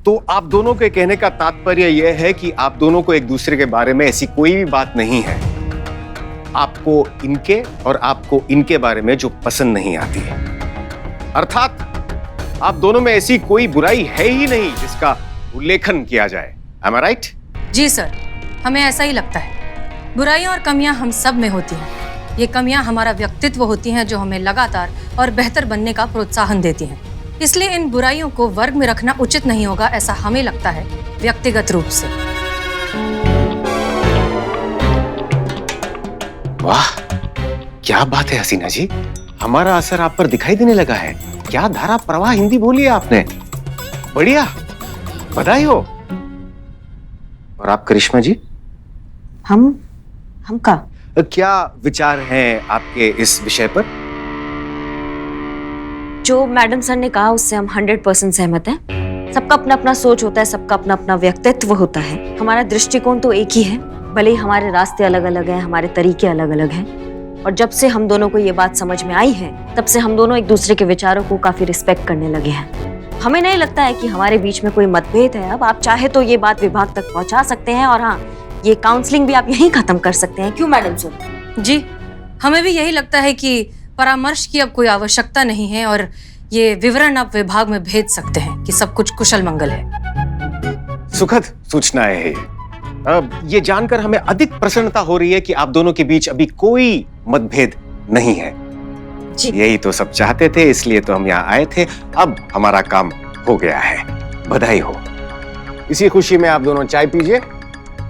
तो आप दोनों के कहने का तात्पर्य यह है कि आप दोनों को एक दूसरे के बारे में ऐसी कोई भी बात नहीं है, आपको इनके और आपको इनके बारे में जो पसंद नहीं आती है। अर्थात आप दोनों में ऐसी कोई बुराई है ही नहीं जिसका उल्लेखन किया जाए। Am I right? जी सर, हमें ऐसा ही लगता है। बुराइयां और कमियां हम सब में होती हैं। ये कमियां हमारा व्यक्तित्व होती हैं जो हमें लगातार और बेहतर बनने का प्रोत्साहन देती हैं। इसलिए इन बुराइयों को वर्ग में रखना उचित नहीं होगा, ऐसा हमें लगता है व्यक्तिगत रूप से। वाह, क्या बात है हसीना जी, हमारा असर आप पर दिखाई देने लगा है। क्या धारा प्रवाह हिंदी बोली है आपने, बढ़िया, बधाई हो। और आप करिश्मा जी? हम का क्या विचार हैं आपके इस विषय पर? जो मैडम सर ने कहा उससे हम 100% सहमत हैं। सबका अपना अपना सोच होता है, सबका अपना अपना व्यक्तित्व होता है। हमारा दृष्टिकोण तो एक ही है, भले ही हमारे रास्ते अलग अलग हैं, हमारे तरीके अलग अलग हैं। और जब से हम दोनों को ये बात समझ में आई है, तब से हम दोनों एक दूसरे के विचारों को काफी रिस्पेक्ट करने लगे हैं। हमें नहीं लगता है कि हमारे बीच में कोई मतभेद है। अब आप चाहे तो ये बात विभाग तक पहुंचा सकते हैं, और हाँ, ये काउंसलिंग भी आप यहीं खत्म कर सकते हैं। क्यों मैडम सर? जी, हमें भी यही लगता है कि परामर्श की अब कोई आवश्यकता नहीं है और ये विवरण आप विभाग में भेज सकते हैं कि सब कुछ कुशल मंगल है। सुखद सूचना है ये जानकर हमें अधिक प्रसन्नता हो रही है कि आप दोनों के बीच अभी कोई मतभेद नहीं है। यही तो सब चाहते थे, इसलिए तो हम यहाँ आए थे। अब हमारा काम हो गया है, बधाई हो। इसी खुशी में आप दोनों चाय पीजिए,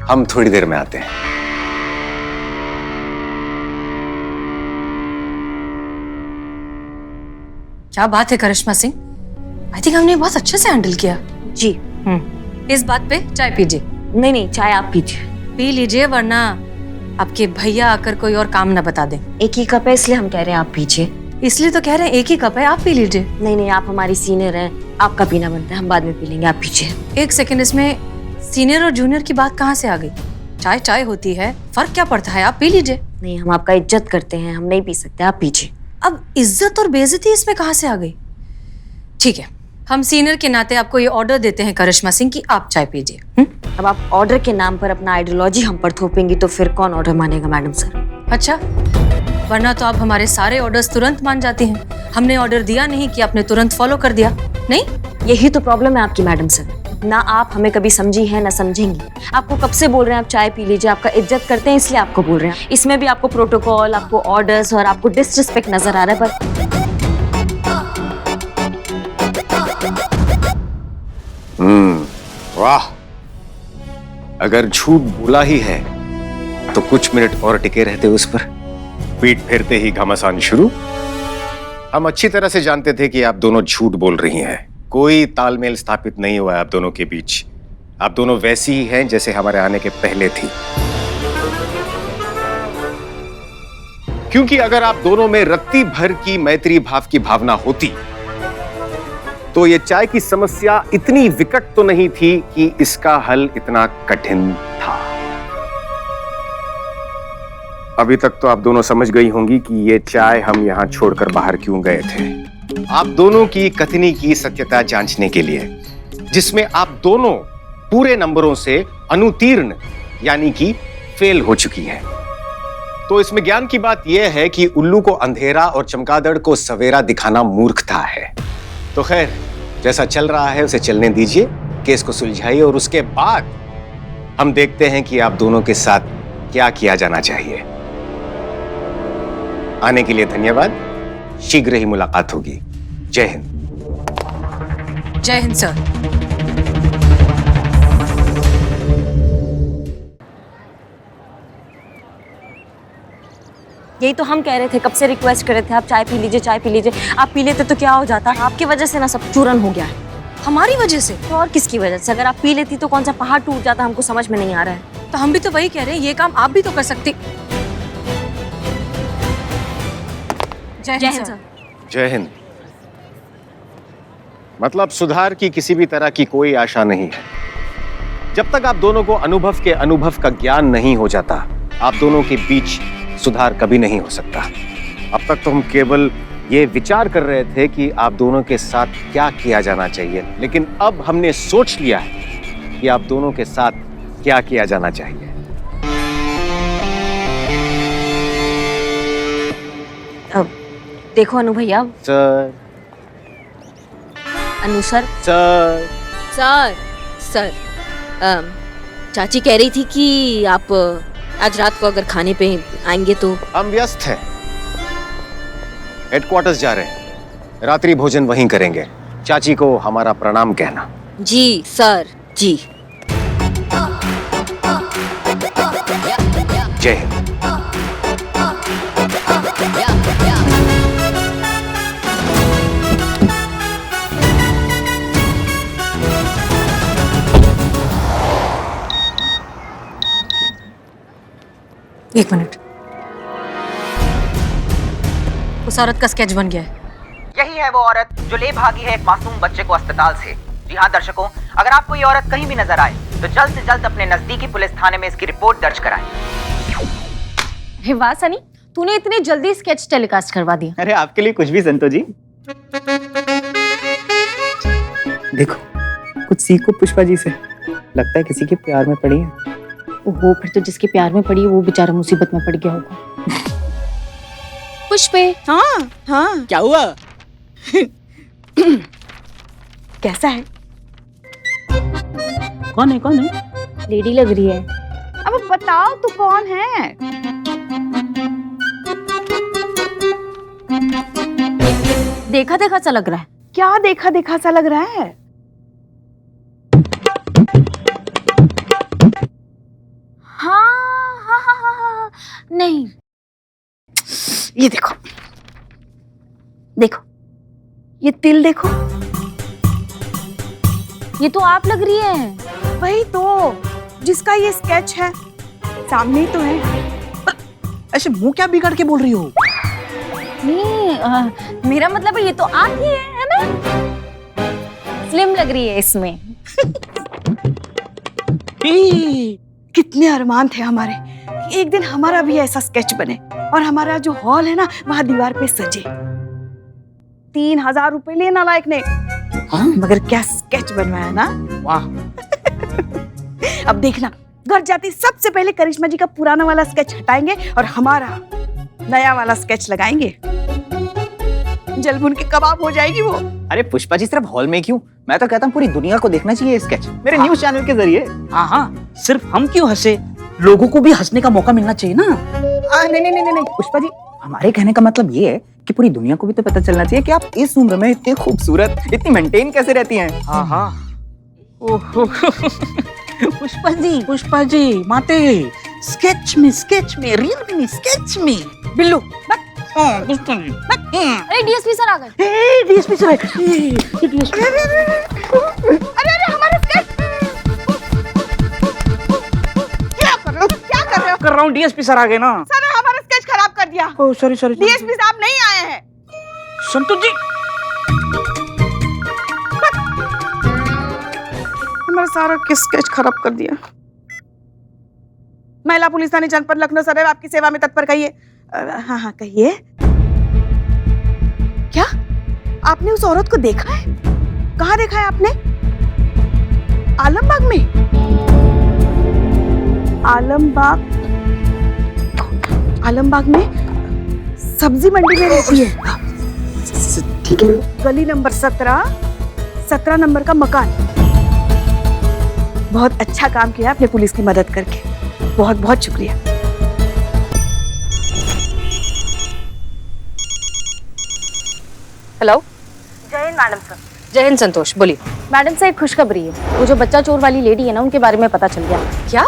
हम थोड़ी देर में आते हैं। क्या बात है करिश्मा सिंह, आई थिंक हमने बहुत अच्छे से हैंडल किया। जी। इस बात पे चाय पीजिए। नहीं, चाय आप पीजिए। पी लीजिए, वरना आपके भैया आकर कोई और काम ना बता दें। एक ही कप है इसलिए हम कह रहे हैं आप पीजिए। इसलिए तो कह रहे हैं एक ही कप है, आप पी लीजिए। नहीं नहीं, आप हमारी सीनियर हैं, आपका पीना बनता है, हम बाद में पी लेंगे, आप पीजिए। एक सेकंड, इसमें सीनियर और जूनियर की बात कहाँ से आ गई? चाय चाय होती है, फर्क क्या पड़ता है, आप पी लीजिए। नहीं, हम आपका इज्जत करते हैं, हम नहीं पी सकते, आप पीजिए। अब इज्जत और बेइज्जती इसमें कहाँ से आ गई? ठीक है, हम सीनियर के नाते आपको ये ऑर्डर देते हैं करिश्मा सिंह की आप चाय पीजिए। अब आप ऑर्डर के नाम पर अपना आइडियोलॉजी हम पर थोपेंगी तो फिर कौन ऑर्डर मानेगा मैडम सर? अच्छा, वरना तो आप हमारे सारे ऑर्डर्स तुरंत मान जाती हैं। हमने ऑर्डर दिया नहीं कि आपने तुरंत फॉलो कर दिया। नहीं, यही तो प्रॉब्लम है आपकी मैडम सर, ना आप हमें कभी समझी है ना समझेंगी। आपको कब से बोल रहे हैं आप चाय पी लीजिए, आपका इज्जत करते हैं इसलिए आपको बोल रहे हैं। इसमें भी आपको प्रोटोकॉल, आपको ऑर्डर्स और आपको डिसरिस्पेक्ट नजर आ रहा है। पर वाह, अगर झूठ बोला ही है तो कुछ मिनट और टिके रहते उस पर। पीठ फेरते ही घमासान शुरू। हम अच्छी तरह से जानते थे कि आप दोनों झूठ बोल रही हैं। कोई तालमेल स्थापित नहीं हुआ है आप दोनों के बीच। आप दोनों वैसी ही हैं जैसे हमारे आने के पहले थी। क्योंकि अगर आप दोनों में रत्ती भर की मैत्री भाव की भावना होती तो ये चाय की समस्या इतनी विकट तो नहीं थी कि इसका हल इतना कठिन था। अभी तक तो आप दोनों समझ गई होंगी कि ये चाय हम यहां छोड़कर बाहर क्यों गए थे। आप दोनों की कथनी की सत्यता जांचने के लिए, जिसमें आप दोनों पूरे नंबरों से अनुत्तीर्ण यानी कि फेल हो चुकी है। तो इसमें ज्ञान की बात यह है कि उल्लू को अंधेरा और चमगादड़ को सवेरा दिखाना मूर्खता है। तो खैर, जैसा चल रहा है उसे चलने दीजिए, केस को सुलझाइए और उसके बाद हम देखते हैं कि आप दोनों के साथ क्या किया जाना चाहिए। आने के लिए धन्यवाद। शीघ्र ही मुलाकात होगी। जय हिंद। जय हिंद सर। यही तो हम कह रहे थे, कब से रिक्वेस्ट कर रहे थे आप चाय पी लीजिए, चाय पी लीजिए। आप पी लेते तो क्या हो जाता? आपकी वजह से ना सब चूरन हो गया है। हमारी वजह से? तो और किसकी वजह से? अगर आप पी लेती तो कौन सा पहाड़ टूट जाता, हमको समझ में नहीं आ रहा है। तो हम भी तो वही कह रहे हैं, ये काम आप भी तो कर सकती। जय हिंद सर। जय हिंद। मतलब सुधार की किसी भी तरह की कोई आशा नहीं है। जब तक आप दोनों को अनुभव का ज्ञान नहीं हो जाता, आप दोनों के बीच सुधार कभी नहीं हो सकता। अब तक तो हम केवल ये विचार कर रहे थे कि आप दोनों के साथ क्या किया जाना चाहिए, लेकिन अब हमने सोच लिया है कि आप दोनों के साथ क्या किया जाना चाहिए। अब देखो अनु भैया। सर। अनु सर। सर। सर। सर, चाची कह रही थी कि आप आज रात को अगर खाने पे आएंगे तो। हम व्यस्त हैं, हेडक्वार्टर्स जा रहे हैं, रात्रि भोजन वहीं करेंगे। चाची को हमारा प्रणाम कहना। जी सर, जी। जय हिंद। एक मिनट, उस औरत का स्केच बन गया है। यही है वो औरत जो ले भागी है एक मासूम बच्चे को अस्पताल से। जी हाँ दर्शकों, अगर आपको ये औरत कहीं भी नजर आए तो जल्द से जल्द अपने नजदीकी पुलिस थाने में इसकी रिपोर्ट दर्ज कराएं। हे वाह सनी, तूने इतनी जल्दी स्केच टेलीकास्ट करवा दिया। अरे आपके लिए कुछ भी संतो जी। देखो, कुछ सीखो पुष्पा जी से। लगता है किसी के प्यार में पड़ी है। ओहो, फिर तो जिसके प्यार में पड़ी वो बेचारा मुसीबत में पड़ गया होगा। पुष्पे। हाँ हाँ। क्या हुआ? कैसा है? कौन है? कौन है? लेडी लग रही है। अब बताओ तू कौन है? देखा देखा सा लग रहा है। क्या देखा देखा सा लग रहा है? हाँ, नहीं। ये देखो, देखो, ये तिल देखो। ये तो आप लग रही है। वही तो, जिसका ये स्केच है, सामने ही तो है। ऐसे मुंह क्या बिगाड़ के बोल रही हो? नहीं मेरा मतलब ये तो आप ही है ना? स्लिम लग रही है इसमें। कितने अरमान थे हमारे कि एक दिन हमारा भी ऐसा स्केच बने और हमारा जो हॉल है ना वहां दीवार पे सजे। 3000 रुपए लेना लायक ने। हाँ? मगर क्या स्केच बनवाया ना, वाह। अब देखना, घर जाती सबसे पहले करिश्मा जी का पुराना वाला स्केच हटाएंगे और हमारा नया वाला स्केच लगाएंगे। जलभुन के कबाब हो जाएगी वो। अरे पुष्पा जी, सिर्फ हॉल में क्यों, मैं तो कहता हूँ पूरी दुनिया को देखना चाहिए स्केच, मेरे न्यूज चैनल के जरिए। हाँ हाँ, सिर्फ हम क्यों हंसे, लोगों को भी हंसने का मौका मिलना चाहिए ना। नहीं पुष्पा जी, हमारे कहने का मतलब ये है कि पूरी दुनिया को भी तो पता चलना चाहिए कि आप इस उम्र में इतनी खूबसूरत, इतनी मेंटेन कैसे रहती हैं। हाँ हाँ। पुष्पा जी माते, स्केच में रियल में स्केच में। बिल्लू पुष्पा जी। अरे डीएसपी सर आ गए। DSP sir. अरे हमारा स्केच क्या कर रहे हो, क्या कर रहे हो? कर रहा हूँ, डीएसपी सर आ गए ना। सर ने हमारा स्केच खराब कर दिया। Oh sorry. डीएसपी साहब नहीं आए हैं। संतोष जी, हमारा सारा स्केच खराब कर दिया। महिला पुलिस थाने जनपद लखनऊ सदैव आपकी सेवा में तत्पर। कहिए। हाँ कहिए। क्या आपने उस औरत को देखा है? कहाँ देखा है आपने? आलमबाग में? आलमबाग में सब्जी मंडी में रहती है। ठीक है। गली नंबर 17 नंबर का मकान। बहुत अच्छा काम किया आपने पुलिस की मदद करके, बहुत बहुत शुक्रिया। हेलो। जय हिंद मैडम सर। जय हिंद संतोष, बोलिए। मैडम सर, एक खुशखबरी है। वो जो बच्चा चोर वाली लेडी है ना, उनके बारे में पता चल गया। क्या?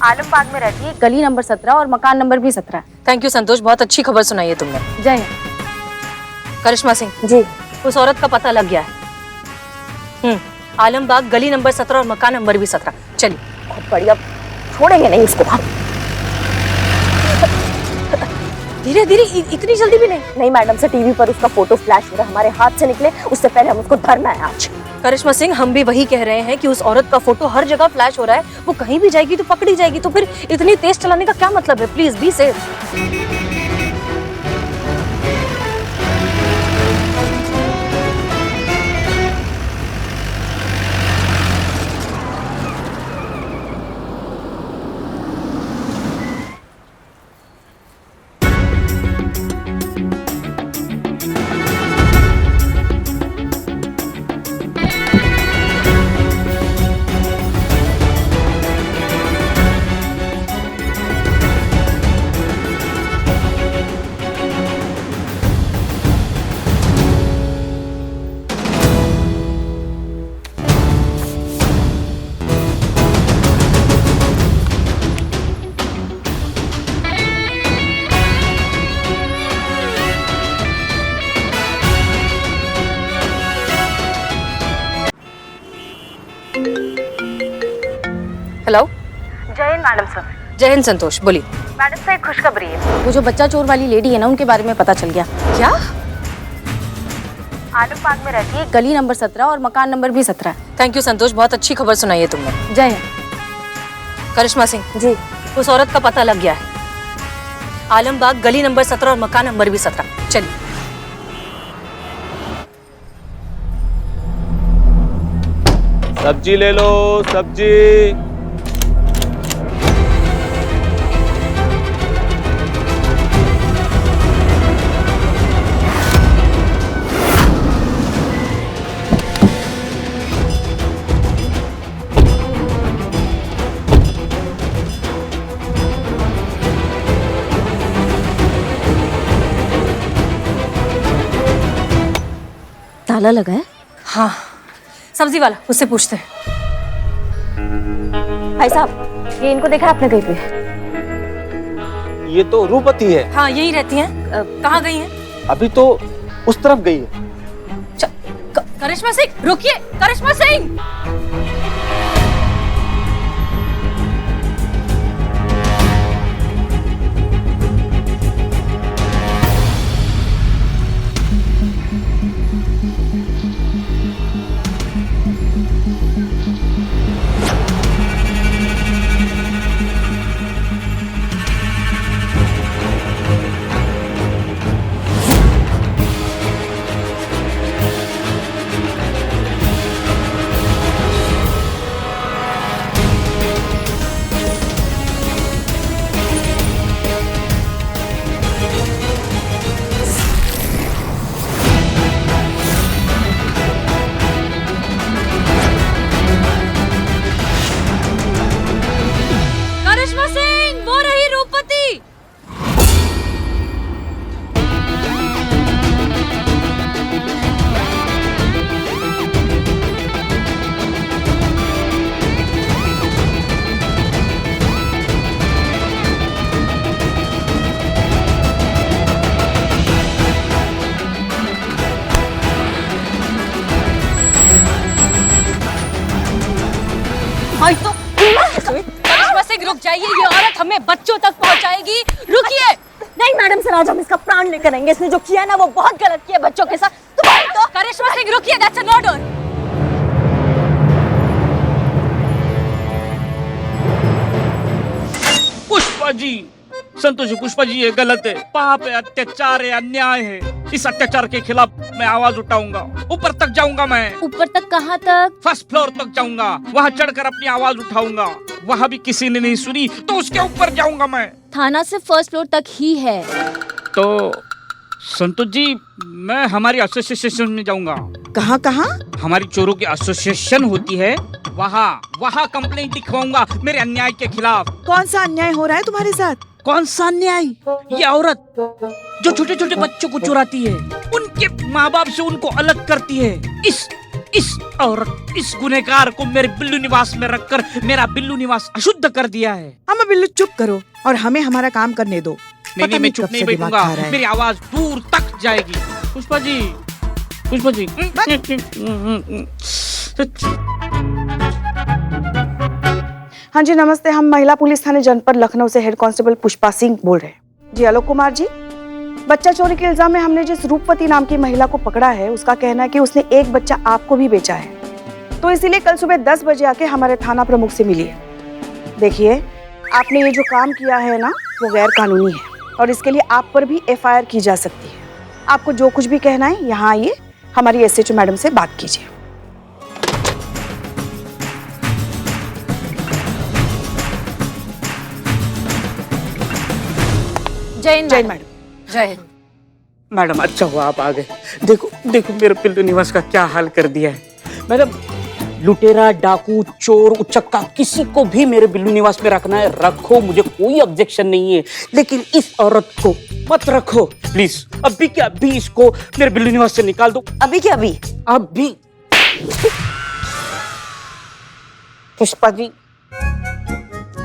आलमबाग में रहती है, गली नंबर 17 और मकान नंबर भी 17। थैंक यू संतोष, बहुत अच्छी खबर सुनाई है तुमने। जय हिंद। करिश्मा सिंह जी, उस औरत का पता लग गया है। आलमबाग गली नंबर 17 और मकान नंबर भी 17। चलिए। बहुत बढ़िया, छोड़ेंगे नहीं इसको हम। धीरे धीरे, इतनी जल्दी भी नहीं। नहीं मैडम से टीवी पर उसका फोटो फ्लैश हो रहा है, हमारे हाथ से निकले उससे पहले हम उसको धरना है आज। करिश्मा सिंह, हम भी वही कह रहे हैं कि उस औरत का फोटो हर जगह फ्लैश हो रहा है, वो कहीं भी जाएगी तो पकड़ी जाएगी, तो फिर इतनी तेज चलाने का क्या मतलब है? Please be safe. हेलो। जय हिंद मैडम सर। जय हिंद संतोष, बोलिए। मैडम सर, एक खुशखबरी है। वो जो बच्चा चोर वाली लेडी है ना, उनके बारे में पता चल गया। क्या? आलमबाग में रहती है, गली नंबर 17 और मकान नंबर भी 17। थैंक यू संतोष, बहुत अच्छी खबर सुनाई है तुमने। जय हिंद। करिश्मा सिंह जी, उस औरत का पता लग गया है। आलमबाग गली नंबर 17 और मकान नंबर भी 17। चलिए। सब्जी ले लो, सब्जी। ताला लगा है? हाँ, सब्जी वाला, उससे पूछते हैं। भाई साहब, ये इनको देखा आपने कहीं पे? ये तो रूपति है। हाँ, यही रहती हैं। कहाँ गई हैं? अभी तो उस तरफ गई है। करिश्मा सिंह, रुकिए। करिश्मा सिंह, हमें बच्चों तक पहुंचाएगी। रुकिए। नहीं मैडम सर, आज हम इसका प्राण लेकर आएंगे। इसने जो किया ना वो बहुत गलत किया बच्चों के साथ। तुम्हारी तो करिश्मा सिंह रुकिए, that's an order. Pushpa ji, Santosh ji, Pushpa ji ये गलत है, पाप है, अत्याचार है, अन्याय है। इस अत्याचार के खिलाफ मैं आवाज उठाऊंगा। ऊपर तक जाऊंगा मैं। ऊपर तक कहाँ तक? फर्स्ट फ्लोर तक जाऊंगा, वहाँ चढ़कर अपनी आवाज उठाऊंगा। वहाँ भी किसी ने नहीं सुनी तो उसके ऊपर जाऊंगा मैं। थाना से फर्स्ट फ्लोर तक ही है। तो संतोष जी, मैं हमारी एसोसिएशन में जाऊंगा। कहाँ कहाँ? हमारी चोरों की एसोसिएशन होती है, वहाँ कंप्लेंट लिखवाऊंगा मेरे अन्याय के खिलाफ। कौन सा अन्याय हो रहा है तुम्हारे साथ? कौन सा अन्याय? ये औरत जो छोटे छोटे बच्चों को चुराती है, उनके माँ बाप से उनको अलग करती है। इस औरत, इस गुनहगार को मेरे बिल्लू निवास में रखकर मेरा बिल्लू निवास अशुद्ध कर दिया है। हम बिल्लू चुप करो और हमें हमारा काम करने दो। नहीं, मैं चुप नहीं बैठूंगा। मेरी आवाज दूर तक जाएगी। पुष्पा जी, पुष्पा जी। हाँ जी नमस्ते, हम महिला पुलिस थाने जनपद लखनऊ से हेड कांस्टेबल पुष्पा सिंह बोल रहे हैं। जी आलोक कुमार जी, बच्चा चोरी के इल्जाम में हमने जिस रूपवती नाम की महिला को पकड़ा है, उसका कहना है कि उसने एक बच्चा आपको भी बेचा है। तो इसीलिए कल सुबह 10 बजे आके हमारे थाना प्रमुख से मिली है। देखिए, आपने ये जो काम किया है ना, वो गैर कानूनी है और इसके लिए आप पर भी FIR की जा सकती है। आपको जो कुछ भी कहना है यहाँ आइए, हमारी SHO मैडम से बात कीजिए। जय मैडम। जय हिंद। मैडम अच्छा हुआ आप आ गए। देखो देखो मेरे बिल्लू निवास का क्या हाल कर दिया है। मैडम, लुटेरा, डाकू, चोर, उचक्का किसी को भी मेरे बिल्लू निवास में रखना है, रखो, मुझे कोई ऑब्जेक्शन नहीं है। लेकिन इस औरत को मत रखो प्लीज। अभी क्या अभी इसको मेरे बिल्लू निवास से निकाल दो। अभी क्या अभी? अभी। पुष्पा जी,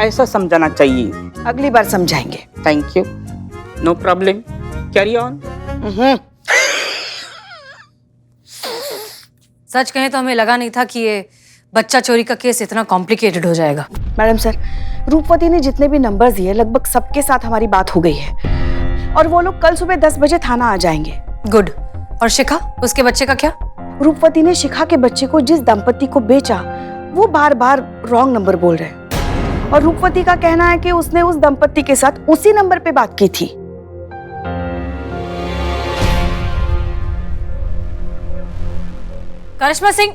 ऐसा समझाना चाहिए। अगली बार समझाएंगे। Thank you, no problem, carry on. सच कहें तो हमें लगा नहीं था कि ये बच्चा चोरी का केस इतना कॉम्प्लिकेटेड हो जाएगा। मैडम सर, रूपवती ने जितने भी नंबर्स दिए लगभग सबके साथ हमारी बात हो गई है और वो लोग कल सुबह 10 बजे थाना आ जाएंगे। गुड। और शिखा, उसके बच्चे का क्या? रूपवती ने शिखा के बच्चे को जिस दंपति को बेचा, वो बार बार रॉन्ग नंबर बोल रहे हैं और रूपवती का कहना है कि उसने उस दंपति के साथ उसी नंबर पे बात की थी। करिश्मा सिंह,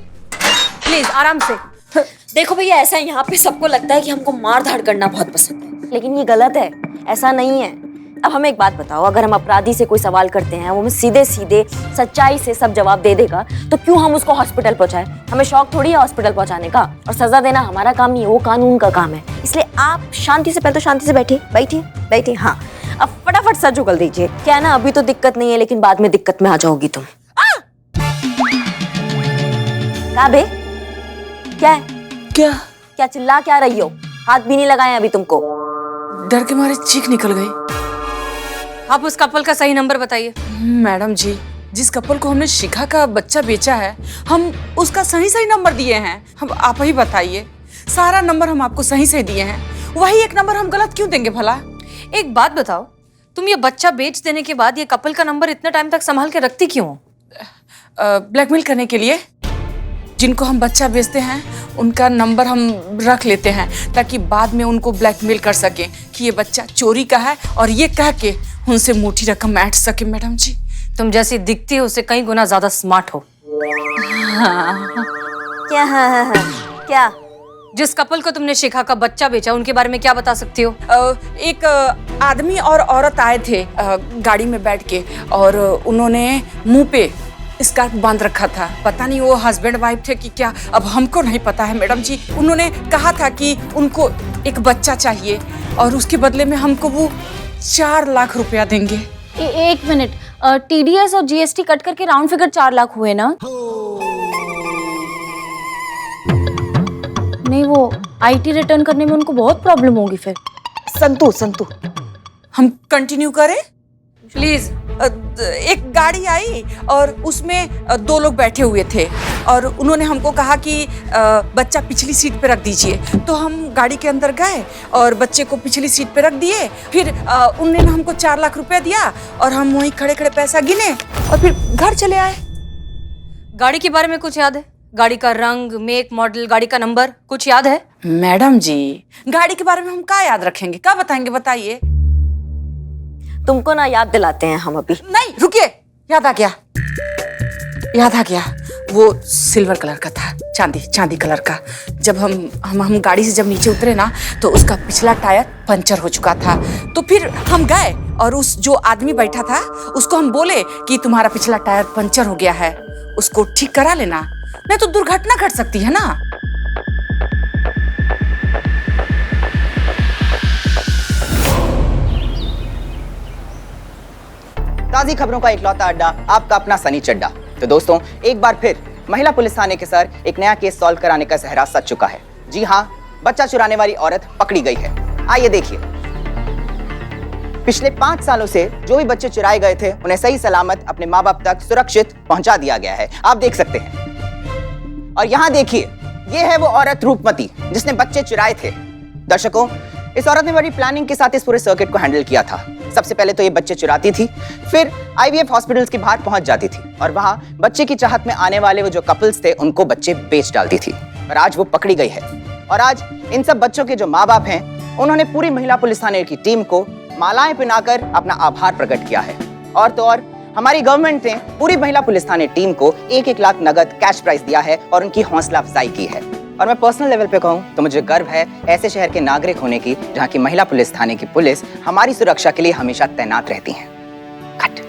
प्लीज आराम से। देखो भैया, ऐसा है, यहाँ पे सबको लगता है कि हमको मार धाड़ करना बहुत पसंद है, लेकिन ये गलत है, ऐसा नहीं है। अब हमें एक बात बताओ, अगर हम अपराधी से कोई सवाल करते हैं, वो हमें सीधे सीधे सच्चाई से सब जवाब दे देगा, तो क्यों हम उसको हॉस्पिटल पहुंचाएं? हमें शौक थोड़ी है हॉस्पिटल पहुंचाने का, और सजा देना हमारा काम नहीं है, वो कानून का काम है। इसलिए आप शांति से, पहले तो शांति से बैठिए। हाँ, अब फटाफट सर उगल दीजिए। क्या है ना, अभी तो दिक्कत नहीं है, लेकिन बाद में दिक्कत में आ जाओगी तुम। क्या बे? क्या है? क्या चिल्ला क्या रही हो? हाथ भी नहीं लगाए अभी तुमको। डर के मारे चीख निकल गई। आप उस कपल का सही नंबर बताइए। मैडम जी, जिस कपल को हमने शिखा का बच्चा बेचा है, हम उसका सही नंबर दिए हैं। हम आप ही बताइए, सारा नंबर हम आपको सही से दिए हैं, वही एक नंबर हम गलत क्यों देंगे भला? एक बात बताओ, तुम ये बच्चा बेच देने के बाद ये कपल का नंबर इतने टाइम तक संभाल के रखती क्यों? ब्लैकमेल करने के लिए। जिनको हम बच्चा बेचते हैं उनका नंबर हम रख लेते हैं ताकि बाद में उनको ब्लैकमेल कर सकें कि ये बच्चा चोरी का है और ये कह के उनसे मोटी रकम ऐंठ सके। मैडम जी, तुम जैसी दिखती हो उससे कई गुना ज्यादा स्मार्ट हो। क्या? क्या? जिस कपल को तुमने शिखा का बच्चा बेचा, उनके बारे में क्या बता सकती हो? एक आदमी और औरत आए थे गाड़ी में बैठ के, और उन्होंने मुंह पे स्कार्फ बांध रखा था। पता नहीं वो हस्बैंड वाइफ थे कि क्या, अब हमको नहीं पता है मैडम जी। उन्होंने कहा था कि उनको एक बच्चा चाहिए और उसके बदले में हमको वो 4 लाख रुपया देंगे। एक मिनट, TDS और GST कट करके राउंड फिगर 4 लाख हुए ना? नहीं, वो IT रिटर्न करने में उनको बहुत प्रॉब्लम होगी फिर। संतु, हम कंटिन्यू करें? प्लीज एक गाड़ी आई और उसमें 2 लोग बैठे हुए थे और उन्होंने हमको कहा कि बच्चा पिछली सीट पे रख दीजिए। तो हम गाड़ी के अंदर गए और बच्चे को पिछली सीट पे रख दिए। फिर उन्होंने हमको 4 लाख रुपया दिया और हम वहीं खड़े खड़े पैसा गिने और फिर घर चले आए। गाड़ी के बारे में कुछ याद है? गाड़ी का रंग, मेक, मॉडल, गाड़ी का नंबर कुछ याद है? मैडम जी, गाड़ी के बारे में हम क्या याद रखेंगे, क्या बताएंगे, बताइए। तुमको ना याद दिलाते हैं हम अभी। नहीं रुकिए, याद आ गया, याद आ गया। वो सिल्वर कलर का था, चांदी कलर का। जब हम गाड़ी से जब नीचे उतरे ना तो उसका पिछला टायर पंचर हो चुका था। तो फिर हम गए और उस जो आदमी बैठा था उसको हम बोले कि तुम्हारा पिछला टायर पंचर हो गया है, उसको ठीक करा लेना, नहीं तो दुर्घटना घट सकती है ना। ताज़ी खबरों का इकलौता अड्डा, आपका अपना सनी चड्डा। तो दोस्तों, एक बार फिर महिला पुलिस थाने के सर एक नया केस सॉल्व कराने का सहरा सच चुका है। जी हाँ, बच्चा चुराने वाली औरत पकड़ी गई है। आइए देखिए। पिछले 5 सालों से जो भी बच्चे चुराए गए थे उन्हें सही सलामत अपने माँ बाप तक सुरक्षित पहुंचा दिया गया है। आप देख सकते हैं। और यहाँ देखिए, ये है वो औरत रूपमती जिसने बच्चे चुराए थे। दर्शकों, इस औरत ने बड़ी प्लानिंग के साथ इस पूरे सर्किट को हैंडल किया था। सबसे पहले तो ये बच्चे चुराती थी, फिर आईवीएफ हॉस्पिटल्स के बाहर पहुंच जाती थी और वहां बच्चे की चाहत में आने वाले वो जो कपल्स थे उनको बच्चे बेच डालती थी। और आज वो पकड़ी गई है और आज इन सब बच्चों के जो माँ बाप हैं उन्होंने पूरी महिला पुलिस थाने की टीम को मालाएं पहनाकर अपना आभार प्रकट किया है। और तो और हमारी गवर्नमेंट ने पूरी महिला पुलिस थाने टीम को 1-1 लाख नगद कैश प्राइज दिया है और उनकी हौसला अफजाई की है। और मैं पर्सनल लेवल पे कहूँ तो मुझे गर्व है ऐसे शहर के नागरिक होने की जहाँ की महिला पुलिस थाने की पुलिस हमारी सुरक्षा के लिए हमेशा तैनात रहती हैं। कट।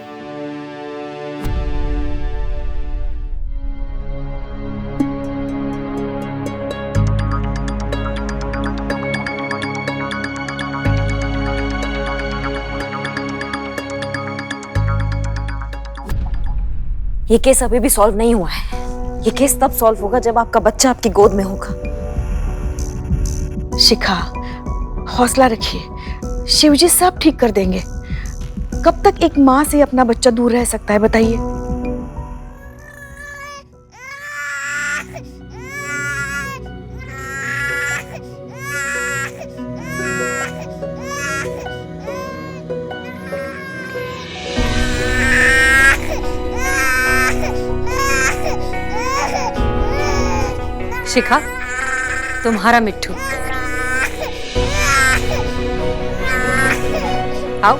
ये केस अभी भी सॉल्व नहीं हुआ है। ये केस तब सॉल्व होगा जब आपका बच्चा आपकी गोद में होगा। शिखा, हौसला रखिए, शिवजी सब ठीक कर देंगे। कब तक एक माँ से अपना बच्चा दूर रह सकता है, बताइए। शिखा, तुम्हारा मिट्ठू। आओ।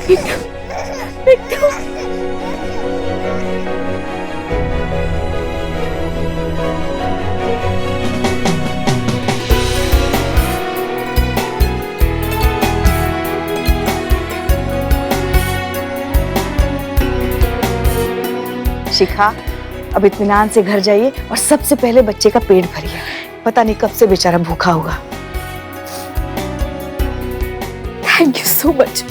मिट्ठू। शिखा, अब इत्मीनान से घर जाइए और सबसे पहले बच्चे का पेट भरिए। पता नहीं कब से बेचारा भूखा होगा। Thank you so much.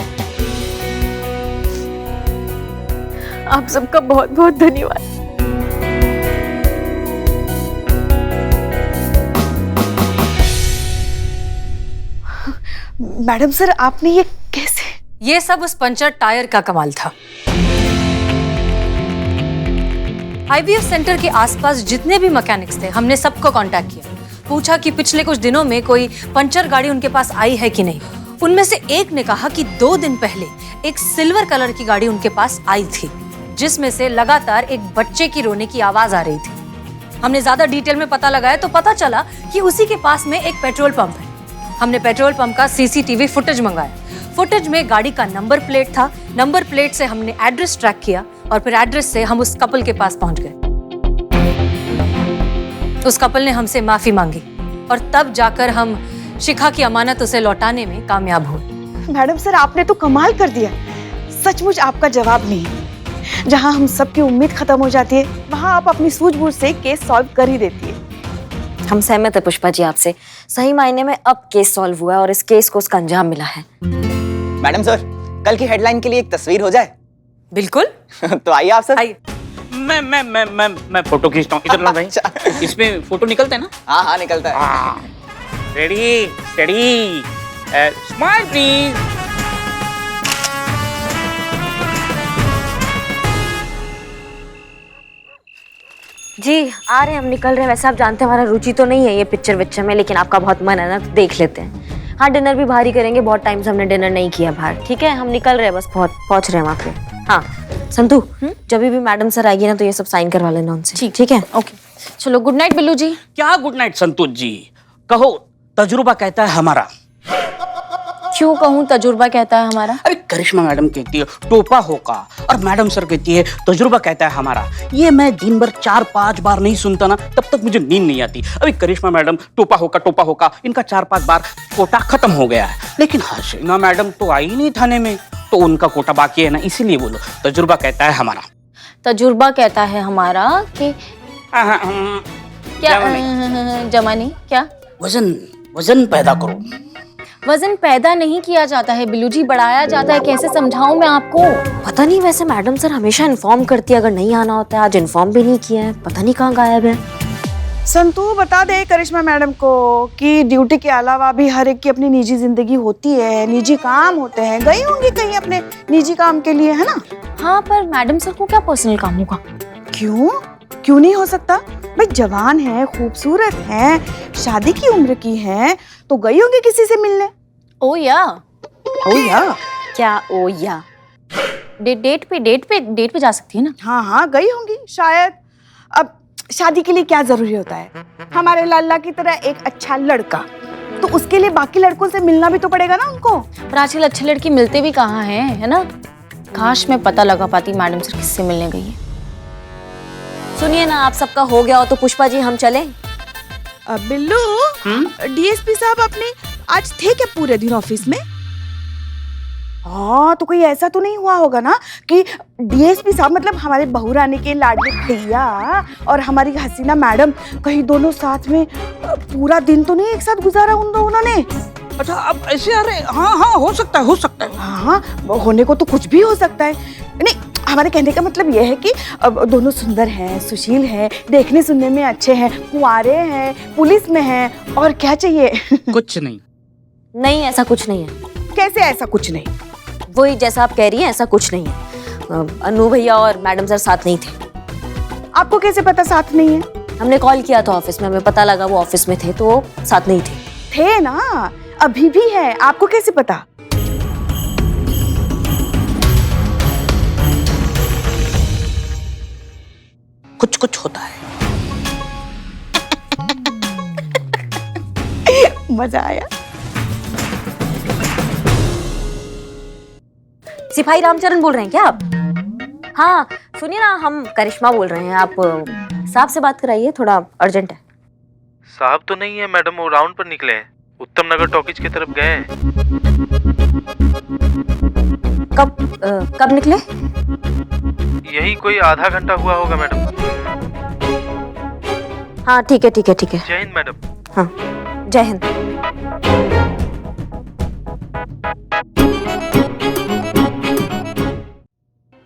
आप सबका बहुत बहुत धन्यवाद। मैडम सर, आपने ये कैसे? ये सब उस पंचर टायर का कमाल था। आईवीएफ सेंटर के आसपास जितने भी मैकेनिक्स थे हमने सबको कांटेक्ट किया, पूछा कि पिछले कुछ दिनों में कोई पंचर गाड़ी उनके पास आई है कि नहीं। उनमें से एक ने कहा कि 2 दिन पहले एक सिल्वर कलर की गाड़ी उनके पास आई थी जिसमें से लगातार एक बच्चे की रोने की आवाज आ रही थी। हमने ज्यादा डिटेल में पता लगाया तो पता चला कि उसी के पास में एक पेट्रोल पंप है। हमने पेट्रोल पंप का सीसीटीवी फुटेज मंगाया। फुटेज में गाड़ी का नंबर प्लेट था। नंबर प्लेट से हमने एड्रेस ट्रैक किया और फिर एड्रेस से हम उस कपल के पास पहुंच गए। उस कपल ने हमसे माफी मांगी और तब जाकर हम शिखा की अमानत उसे लौटाने में कामयाब हुए। मैडम सर, आपने तो कमाल कर दिया। सचमुच आपका जवाब नहीं है। जहां हम सबकी उम्मीद खत्म हो जाती है वहां आप अपनी सूझबूझ से केस सॉल्व कर ही देती है। हम सहमत है पुष्पा जी आपसे। सही मायने में अब केस सॉल्व हुआ है और इस केस को उसका अंजाम मिला है। मैडम सर, कल की हेडलाइन के लिए एक तस्वीर हो जाए? बिल्कुल। तो आइए आप सर। आइए। मैं फोटो खींचता हूँ। इधर ला भाई। इसमें फोटो निकलता है ना? हाँ हाँ निकलता है। Ready steady smile please. जी आ रहे हैं, हम निकल रहे हैं। वैसे आप जानते हैं हमारा रुचि तो नहीं है ये पिक्चर विक्चर में, लेकिन आपका बहुत मन है ना, तो देख लेते हैं। हाँ डिनर भी बाहर ही करेंगे, बहुत टाइम से हमने डिनर नहीं किया बाहर। ठीक है हम निकल रहे हैं, बस पहुंच रहे हैं वहाँ पे। हाँ संतू जब भी मैडम सर आएगी ना तो ये सब साइन करवा लेना उनसे। ठीक है ओके चलो गुड नाइट बिल्लू जी। क्या गुड नाइट संतोष जी, कहो तजुर्बा कहता है हमारा। क्यों कहूँ तजुर्बा कहता है हमारा? अरे करिश्मा मैडम कहती है टोपा होगा और मैडम सर कहती है तजुर्बा कहता है हमारा। ये मैं दिन भर 4-5 बार नहीं सुनता ना तब तक मुझे नींद नहीं आती। अभी करिश्मा मैडम टोपा होगा इनका 4-5 बार कोटा खत्म हो गया है, लेकिन हसीना मैडम तो आई ही नहीं थाने में, तो उनका कोटा बाकी है ना, इसीलिए बोलो तजुर्बा कहता है हमारा। तजुर्बा कहता है हमारा कि क्या जमानी क्या वजन पैदा करो। वजन पैदा नहीं किया जाता है बिल्लू जी, बढ़ाया जाता है। कैसे समझाऊं मैं आपको? पता नहीं, वैसे मैडम सर हमेशा इन्फॉर्म करती है अगर नहीं आना होता है। आज इन्फॉर्म भी नहीं किया है, पता नहीं कहाँ गायब है। संतू बता दे करिश्मा मैडम को कि ड्यूटी के अलावा भी हर एक की अपनी निजी जिंदगी होती है, निजी काम होते हैं। गई होंगी कहीं अपने निजी काम के लिए, है ना? हाँ पर मैडम सर को क्या पर्सनल काम होगा? क्यों नहीं हो सकता भाई? जवान है, खूबसूरत है, शादी की उम्र की है, तो गई होंगी किसी से मिलने। ओ या क्या ओ या? डेट पे जा सकती है ना? हाँ गई होंगी शायद। अब शादी के लिए क्या जरूरी होता है? हमारे लाला की तरह एक अच्छा लड़का, तो उसके लिए बाकी लड़कों से मिलना भी तो पड़ेगा ना उनको। पर आजकल अच्छे लड़के मिलते भी कहाँ हैं, है ना? काश मैं पता लगा पाती मैडम सर किससे मिलने गई है। सुनिए ना, आप सबका हो गया हो तो पुष्पा जी हम चलें? बिल्लू डीएसपी साहब अपने आज थे क्या पूरे दिन ऑफिस में? हाँ तो कोई ऐसा तो नहीं हुआ होगा ना कि डीएसपी साहब मतलब हमारे बहू रानी के लाडले भैया और हमारी हसीना मैडम कहीं दोनों साथ में पूरा दिन तो नहीं एक साथ गुजारा उन दोनों ने? अच्छा अब ऐसे आ रहे? हाँ हो सकता है। हाँ होने को तो कुछ भी हो सकता है। नहीं हमारे कहने का मतलब यह है कि अब दोनों सुंदर हैं, सुशील हैं, देखने सुनने में अच्छे हैं, कुंवारे हैं, पुलिस में हैं, और क्या चाहिए? कुछ नहीं ऐसा कुछ नहीं है। कैसे ऐसा कुछ नहीं? वही जैसा आप कह रही हैं ऐसा कुछ नहीं है। अनु भैया और मैडम सर साथ नहीं थे। आपको कैसे पता साथ नहीं है? हमने कॉल किया था ऑफिस में, हमें पता लगा वो ऑफिस में थे, तो वो साथ नहीं थे ना, अभी भी है। आपको कैसे पता? कुछ होता है। मजा आया। सिपाही रामचरण बोल रहे हैं क्या आप? हाँ सुनिए ना, हम करिश्मा बोल रहे हैं। आप साहब से बात कराइए, थोड़ा अर्जेंट है। साहब तो नहीं है मैडम, वो राउंड पर निकले हैं, उत्तम नगर टॉकीज की तरफ गए हैं। कब निकले? यही कोई आधा घंटा हुआ होगा मैडम। हाँ ठीक है। जय हिंद मैडम। हाँ जय हिंद।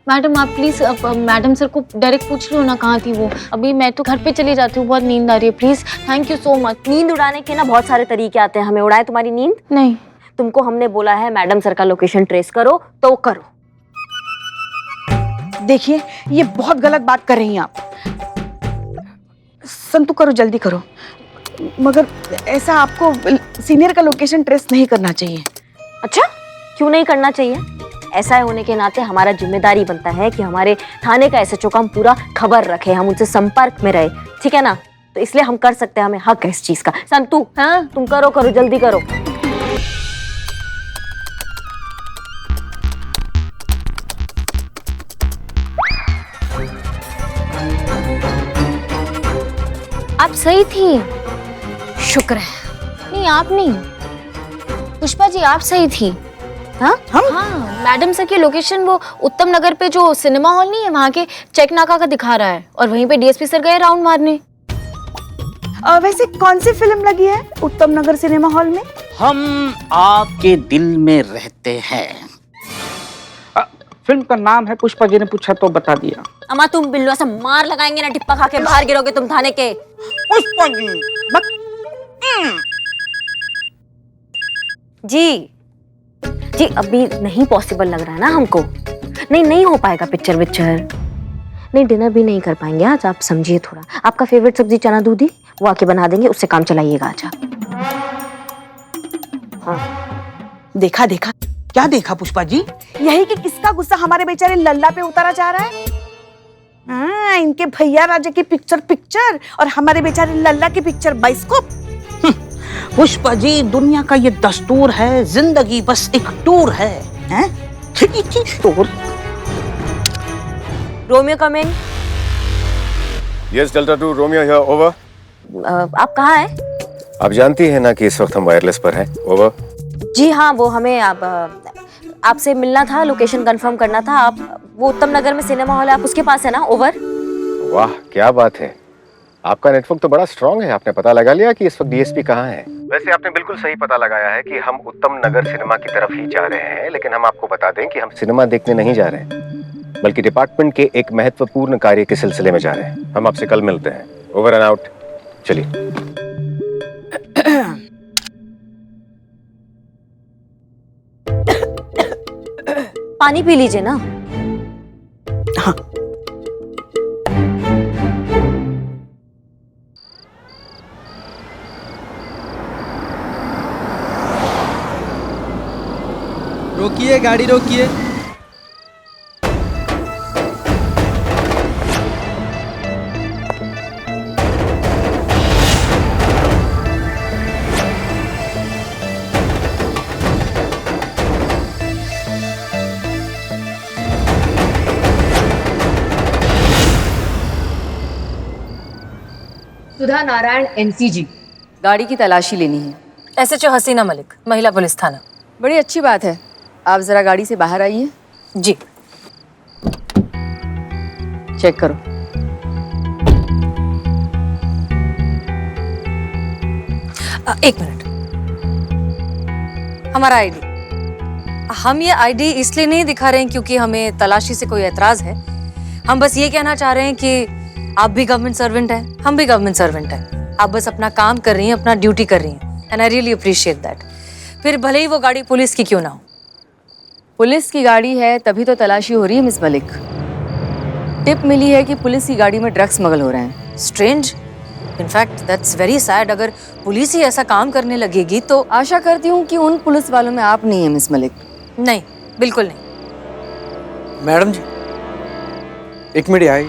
मैडम आप प्लीज मैडम सर को डायरेक्ट पूछ लो ना कहाँ थी वो। अभी मैं तो घर पे चली जाती हूँ, बहुत नींद आ रही है। Please thank you so much. नींद उड़ाने के ना बहुत सारे तरीके आते हैं, हमें उड़ाए तुम्हारी नींद? नहीं। तुमको हमने बोला है मैडम सर का लोकेशन ट्रेस करो तो करो। देखिए ये बहुत गलत बात कर रही हैं आप। संतु करो, जल्दी करो। मगर ऐसा आपको सीनियर का लोकेशन ट्रेस नहीं करना चाहिए। अच्छा क्यों नहीं करना चाहिए? ऐसा होने के नाते हमारा जिम्मेदारी बनता है कि हमारे थाने का एसएचओ का हम पूरा खबर रखें, हम उनसे संपर्क में रहे, ठीक है ना? तो इसलिए हम कर सकते हैं, हमें हक है इस चीज का। संतु हाँ तुम करो जल्दी करो। आप सही थी, शुक्र है। नहीं आप नहीं, पुष्पा जी आप सही थी। हाँ मैडम सर की लोकेशन वो उत्तम नगर पे जो सिनेमा हॉल नहीं है वहाँ के चेक नाका का दिखा रहा है, और वहीं पे डीएसपी सर गए राउंड मारने। वैसे कौन सी फिल्म लगी है उत्तम नगर सिनेमा हॉल में? हम आपके दिल में रहते हैं। फिल्म का नाम है, पुष्पा जी ने पूछा तो बता दिया। अम्मा तुम बिल्लू ऐसा मार लगाएंगे ना, टिप्पा खा के बाहर गिरोगे तुम थाने के। पुष्पा जी जी जी अभी नहीं पॉसिबल लग रहा है ना हमको। नहीं हो पाएगा पिक्चर विक्चर। नहीं डिनर भी नहीं कर पाएंगे आज, आप समझिए थोड़ा। आपका फेवरेट सब्जी चना दूधी वो आके बना देंगे, उससे काम चलाइएगा आज आप। हाँ। देखा क्या देखा पुष्पा जी? यही कि किसका गुस्सा हमारे बेचारे लल्ला पे उतारा जा रहा है। हाँ, इनके भैया राजा की पिक्चर और हमारे बेचारे लल्ला की पिक्चर बाइस्कोप। पुष्पा जी, दुनिया का ये दस्तूर है, जिंदगी बस एक टूर है, हैं? Tour. Romeo come in. Yes delta 2 Romeo here over. आप कहाँ हैं? आप जानती हैं ना कि इस वक्त हम वायरलेस पर हैं। ओवर। जी हाँ, वो हमें आपसे मिलना था, लोकेशन कंफर्म करना था। आप वो उत्तम नगर में सिनेमा हॉल है, आप उसके पास है ना? ओवर। वाह क्या बात है, आपका नेटवर्क तो बड़ा स्ट्रांग है। आपने पता लगा लिया कि इस वक्त डीएसपी कहाँ है। वैसे आपने बिल्कुल सही पता लगाया है कि हम उत्तम नगर सिनेमा की तरफ ही जा रहे हैं, लेकिन हम आपको बता दें कि हम सिनेमा देखने नहीं जा रहे हैं, बल्कि डिपार्टमेंट के एक महत्वपूर्ण कार्य के सिलसिले में जा रहे हैं। हम आपसे कल मिलते हैं। Over and out. चलिए। पानी पी लीजिए ना। हाँ। रोकिए, गाड़ी रोकिए। सुधा नारायण एनसीजी। गाड़ी की तलाशी लेनी है। एसएचओ हसीना मलिक, महिला पुलिस थाना। बड़ी अच्छी बात है, आप जरा गाड़ी से बाहर आइए। जी। चेक करो। एक मिनट, हमारा आईडी। हम ये आईडी इसलिए नहीं दिखा रहे हैं क्योंकि हमें तलाशी से कोई एतराज है। हम बस ये कहना चाह रहे हैं कि आप भी गवर्नमेंट सर्वेंट हैं, हम भी गवर्नमेंट सर्वेंट हैं। आप बस अपना काम कर रही हैं, अपना ड्यूटी कर रही हैं, and I really appreciate that. फिर भले ही वो गाड़ी पुलिस की क्यों ना हो। पुलिस की गाड़ी है तभी तो तलाशी हो रही है मिस मलिक। टिप मिली है कि पुलिस की गाड़ी में ड्रग्स स्मगल हो रहे हैं। Strange, in fact that's very sad. अगर पुलिस ही ऐसा काम करने लगेगी तो आशा करती हूँ कि उन पुलिस वालों में आप नहीं है मिस मलिक। नहीं, बिल्कुल नहीं। मैडम जी, एक मिनट आए।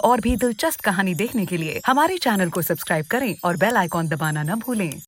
और भी दिलचस्प कहानी देखने के लिए हमारे चैनल को सब्सक्राइब करें और बेल आइकॉन दबाना न भूलें।